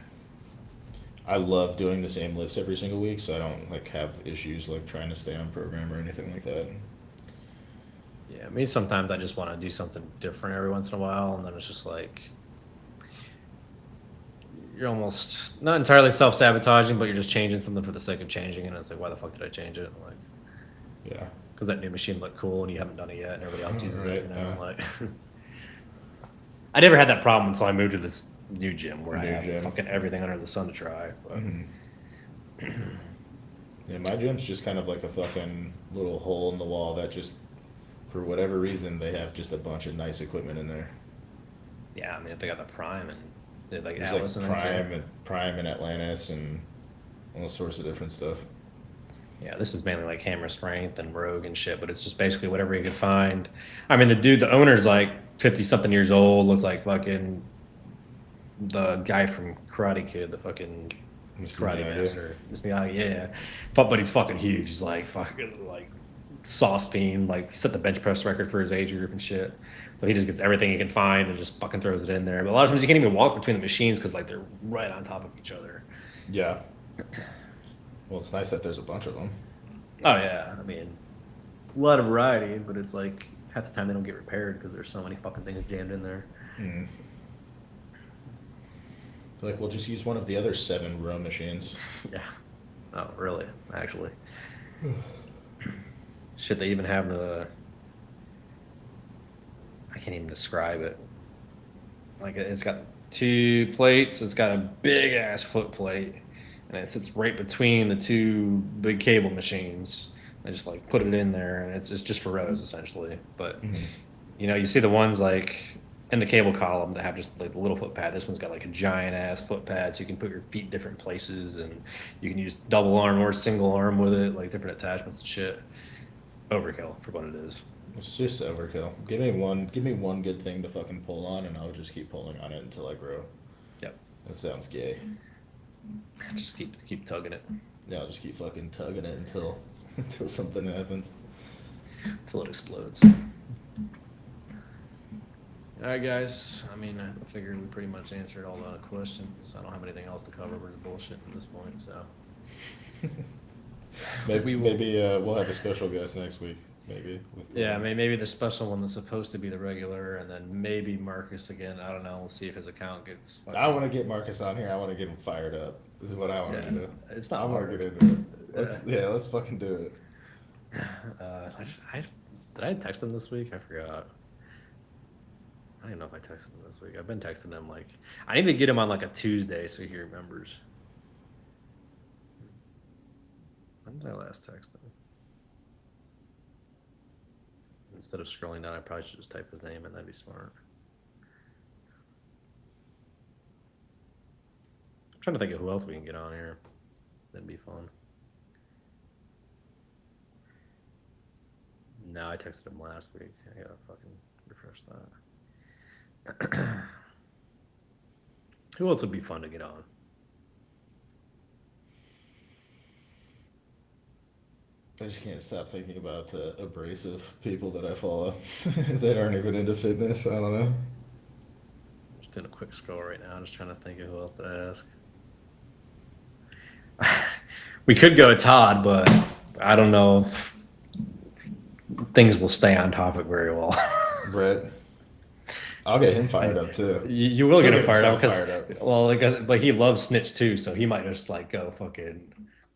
I love doing the same lifts every single week, so I don't like have issues like trying to stay on program or anything like that. Yeah, me sometimes I just want to do something different every once in a while, and then it's just like you're almost not entirely self-sabotaging, but you're just changing something for the sake of changing, and it's like, why the fuck did I change it? Like, yeah, because that new machine looked cool and you haven't done it yet, and everybody else uses it. You know, like I never had that problem until I moved to this new gym where I have fucking everything under the sun to try. But yeah, my gym's just kind of like a fucking little hole in the wall that just, for whatever reason, they have just a bunch of nice equipment in there. Yeah, I mean, if they got the Prime and they like There's Atlas like Prime and Atlantis and all sorts of different stuff. Yeah, this is mainly like hammer strength and rogue and shit, but it's just basically whatever you can find. I mean, the owner's like 50-something years old, looks like fucking the guy from Karate Kid, the fucking karate master. Yeah. But he's fucking huge. He's like fucking like saucepan, like set the bench press record for his age group and shit. So he just gets everything he can find and just fucking throws it in there. But a lot of times you can't even walk between the machines because like they're right on top of each other. Yeah. Well, it's nice that there's a bunch of them. Oh yeah, I mean, a lot of variety, but it's like half the time they don't get repaired because there's so many fucking things jammed in there. Like, we'll just use one of the other 7 row machines. Yeah. Oh, really? Actually. Shit, they even have I can't even describe it. Like, it's got 2 plates. It's got a big ass foot plate, and it sits right between the 2 big cable machines. They just like put it in there, and it's just for rows essentially. But you know, you see the ones like in the cable column that have just like the little foot pad. This one's got like a giant ass foot pad, so you can put your feet different places, and you can use double arm or single arm with it, like different attachments and shit. Overkill for what it is. It's just overkill. Give me one good thing to fucking pull on, and I'll just keep pulling on it until I grow. Yep. That sounds gay. Just keep tugging it. Yeah, I'll just keep fucking tugging it until something happens. Until it explodes. All right, guys. I mean, I figured we pretty much answered all the questions. I don't have anything else to cover. We're just bullshitting at this point, so. Maybe we'll have a special guest next week. maybe. Yeah, maybe the special one that's supposed to be the regular, and then maybe Marcus again. I don't know. We'll see if his account gets. I want to get Marcus on here. I want to get him fired up. This is what I want to do. It's not I want hard. to get into it. Let's fucking do it. Did I text him this week? I forgot. I don't even know if I texted him this week. I've been texting him like I need to get him on like a Tuesday so he remembers. When did I last text him? Instead of scrolling down, I probably should just type his name and that'd be smart. I'm trying to think of who else we can get on here. That'd be fun. No, I texted him last week. I gotta fucking refresh that. Who else would be fun to get on? I just can't stop thinking about abrasive people that I follow that aren't even into fitness. I don't know. Just doing a quick scroll right now, just trying to think of who else to ask. We could go Todd, but I don't know if things will stay on topic very well. Brett. I'll get him fired up too. You will get He'll him fired up himself because, well, like he loves Snitch too, so he might just like go fucking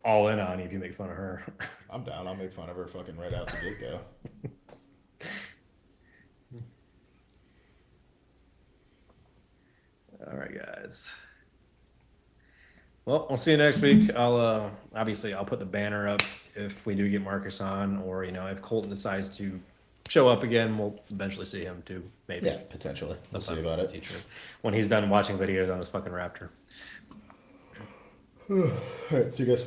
all in on you if you make fun of her. I'm down. I'll make fun of her fucking right out the get go. All right, guys. Well, we'll see you next week. I'll obviously I'll put the banner up if we do get Marcus on, or if Colton decides to show up again, we'll eventually see him too. Maybe. Yeah, potentially. We'll see about it. Future. When he's done watching videos on his fucking Raptor. All right, see you guys.